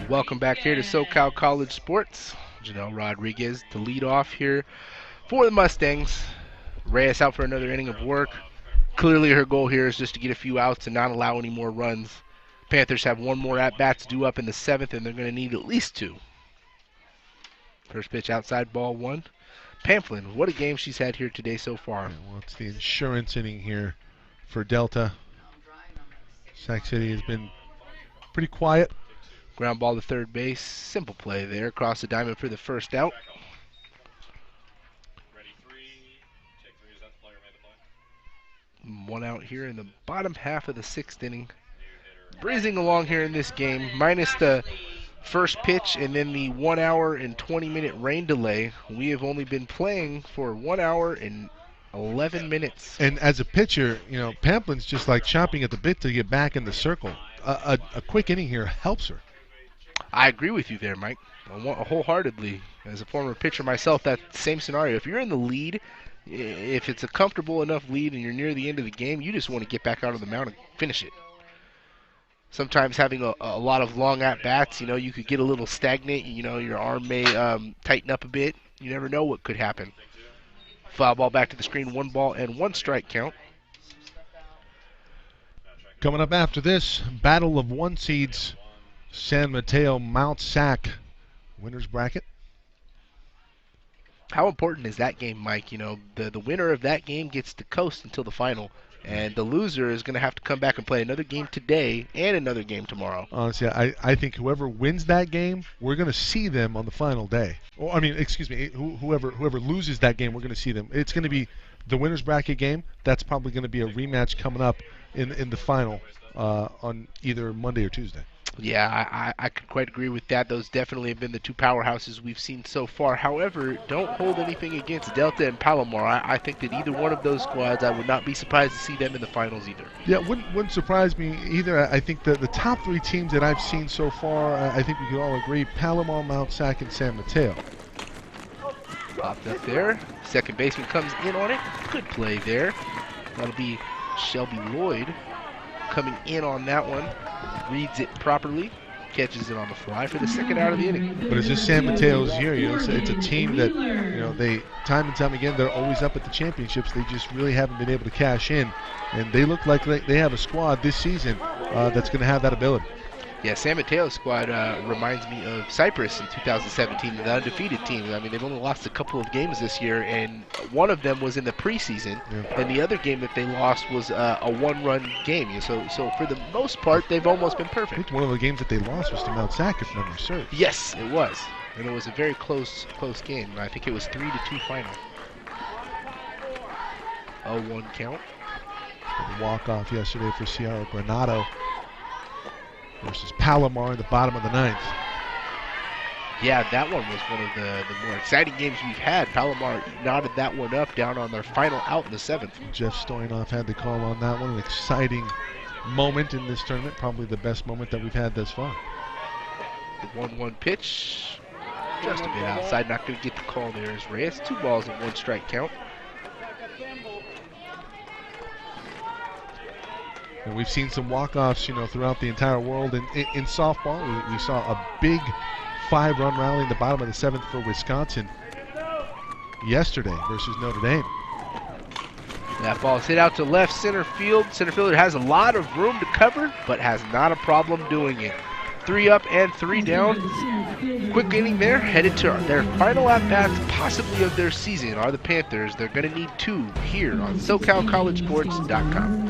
Welcome back here to SoCal College Sports. Janelle Rodriguez to lead off here for the Mustangs. Reyes out for another inning of work. Clearly her goal here is just to get a few outs and not allow any more runs. Panthers have 1 more at-bats due up in the 7th, and they're going to need at least 2. First pitch outside, ball 1. Pamplin, what a game she's had here today so far. Yeah, well, it's the insurance inning here for Delta. Sac City has been pretty quiet. Ground ball to third base. Simple play there. Across the diamond for the first out. One out here in the bottom half of the 6th inning. Breezing along here in this game, minus the first pitch and then the 1 hour and 20-minute rain delay. We have only been playing for 1 hour and 11 minutes. And as a pitcher, Pamplin's just like chomping at the bit to get back in the circle. A quick inning here helps her. I agree with you there, Mike, wholeheartedly. As a former pitcher myself, that same scenario. If you're in the lead, if it's a comfortable enough lead and you're near the end of the game, you just want to get back out of the mound and finish it. Sometimes having a lot of long at-bats, you could get a little stagnant. Your arm may tighten up a bit. You never know what could happen. Foul ball back to the screen, 1 ball and 1 strike count. Coming up after this, battle of 1 seeds. San Mateo, Mount Sac, winner's bracket. How important is that game, Mike? The winner of that game gets to coast until the final, and the loser is going to have to come back and play another game today and another game tomorrow. Honestly, I think whoever wins that game, we're going to see them on the final day. Whoever loses that game, we're going to see them. It's going to be the winner's bracket game. That's probably going to be a rematch coming up in the final on either Monday or Tuesday. Yeah, I could quite agree with that. Those definitely have been the two powerhouses we've seen so far. However, don't hold anything against Delta and Palomar. I think that either one of those squads, I would not be surprised to see them in the finals either. Yeah, wouldn't surprise me either. I think that the top three teams that I've seen so far, I think we can all agree, Palomar, Mount Sac, and San Mateo. Popped up there. Second baseman comes in on it. Good play there. That'll be Shelby Lloyd coming in on that one. Reads it properly. Catches it on the fly for the second out of the inning. But it's just San Mateo's year. It's a team that, they time and time again, they're always up at the championships. They just really haven't been able to cash in. And they look like they have a squad this season that's going to have that ability. Yeah, San Mateo's squad reminds me of Cyprus in 2017, the undefeated team. I mean, they've only lost a couple of games this year, and one of them was in the preseason, and the other game that they lost was a one-run game. So for the most part, they've almost been I perfect. think one of the games that they lost was to Mount Sac, if memory serves. Yes, it was, and it was a very close game. I think it was 3-2 final. 0-1 count. The walk-off yesterday for Sierra Granado versus Palomar in the bottom of the ninth. Yeah, that one was one of the more exciting games we've had. Palomar knotted that one up down on their final out in the seventh. Jeff Stoynoff had the call on that one. An exciting moment in this tournament, probably the best moment that we've had thus far. The 1-1 pitch, just a bit outside. Not going to get the call there as Reyes. 2 balls and 1 strike count. And we've seen some walk-offs, throughout the entire world. In softball, we saw a big 5-run rally in the bottom of the 7th for Wisconsin yesterday versus Notre Dame. That ball's hit out to left center field. Center fielder has a lot of room to cover, but has not a problem doing it. 3 up and 3 down. Quick inning there, headed to their final at-bats, possibly of their season, are the Panthers. They're going to need 2 here on SoCalCollegeSports.com.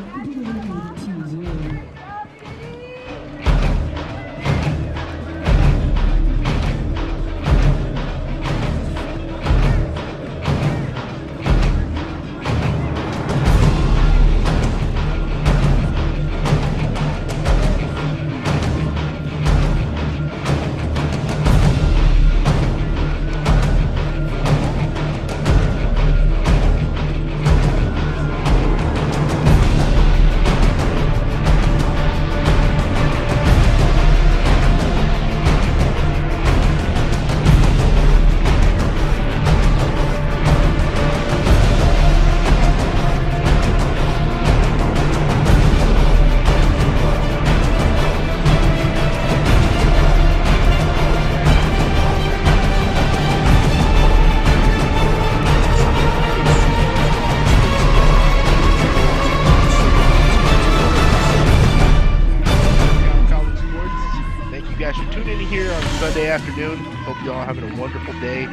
Sunday afternoon. Hope you all are having a wonderful day.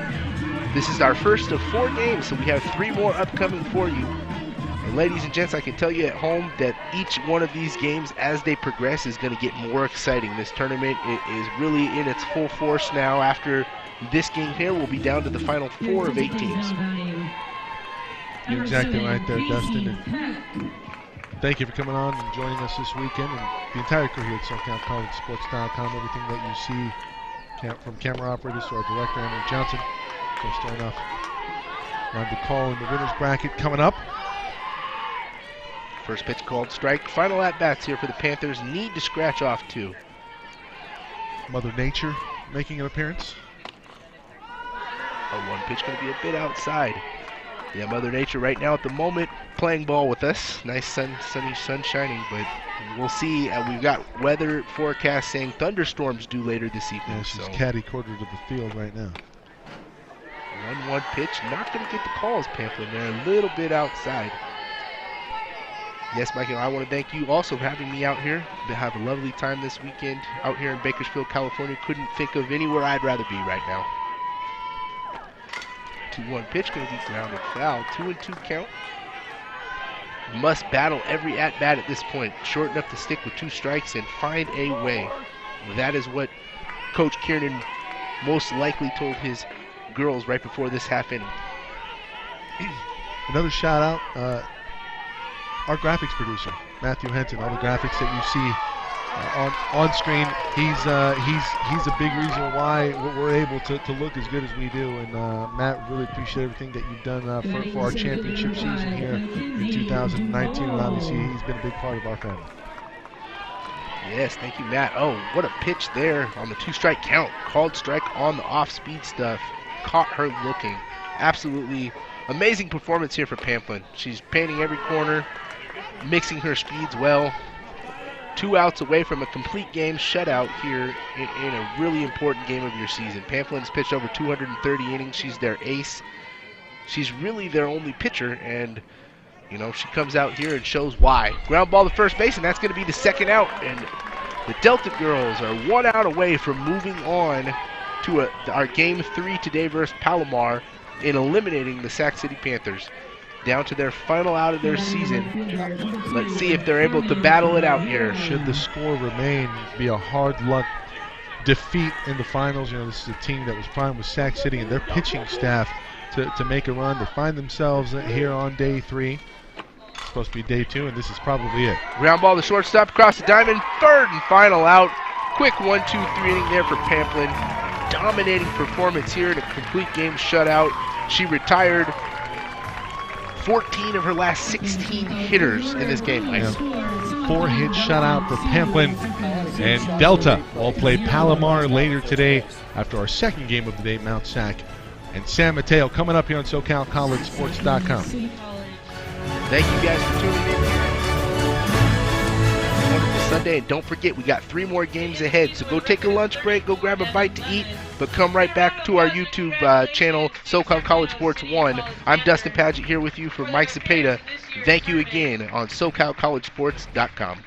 This is our first of 4 games, so we have 3 more upcoming for you. And ladies and gents, I can tell you at home that each one of these games, as they progress, is going to get more exciting. This tournament is really in its full force now. After this game here, we'll be down to the final 4 of 8 teams. You're exactly right there, Dustin. And thank you for coming on and joining us this weekend. And the entire crew here at SoCalCollegeSports.com, everything that you see from camera operators to our director, Andrew Johnson. So starting off, round the call in the winner's bracket coming up. First pitch called strike. Final at-bats here for the Panthers. Need to scratch off 2. Mother Nature making an appearance. A 1 pitch going to be a bit outside. Yeah, Mother Nature right now at the moment playing ball with us. Nice sun shining, but we'll see. We've got weather forecast saying thunderstorms due later this evening. Yeah, she's catty-corner to the field right now. 1-1 pitch. Not going to get the calls, Pamphlet there. A little bit outside. Yes, Mike, I want to thank you also for having me out here. To have a lovely time this weekend out here in Bakersfield, California. Couldn't think of anywhere I'd rather be right now. 2-1 pitch, going to be grounded foul. 2-2 count. Must battle every at-bat at this point. Short enough to stick with 2 strikes and find a way. That is what Coach Kiernan most likely told his girls right before this half inning. Another shout out, our graphics producer, Matthew Henton. All the graphics that you see on screen. He's a big reason why we're able to look as good as we do. And Matt, really appreciate everything that you've done for our championship season here in 2019. And obviously, he's been a big part of our family. Yes, thank you, Matt. Oh, what a pitch there on the 2-strike count. Called strike on the off-speed stuff. Caught her looking. Absolutely amazing performance here for Pamplin. She's painting every corner, mixing her speeds well. 2 outs away from a complete game shutout here in a really important game of your season. Pamplin's pitched over 230 innings. She's their ace. She's really their only pitcher, and you know, she comes out here and shows why. Ground ball to first base, and that's going to be the 2nd out. And the Delta girls are 1 out away from moving on to our Game 3 today versus Palomar in eliminating the Sac City Panthers. Down to their final out of their season. Let's see if they're able to battle it out here. Should the score remain, be a hard luck defeat in the finals. You know, this is a team that was primed with Sac City and their pitching staff to make a run. They find themselves here on day 3. It's supposed to be day 2, and this is probably it. Ground ball to shortstop, across the diamond, 3rd and final out. Quick 1-2-3 inning there for Pamplin. Dominating performance here in a complete game shutout. She retired 14 of her last 16 hitters in this game. Yeah. 4-hit shutout for Pamplin. And Delta will play Palomar later today after our 2nd game of the day, Mount Sac and San Mateo, coming up here on SoCalCollegeSports.com. Thank you guys for tuning in. Wonderful Sunday, and don't forget, we got 3 more games ahead. So go take a lunch break, go grab a bite to eat, but come right back to our YouTube channel, SoCal College Sports 1. I'm Dustin Padgett here with you for Mike Cepeda. Thank you again on SoCalCollegeSports.com.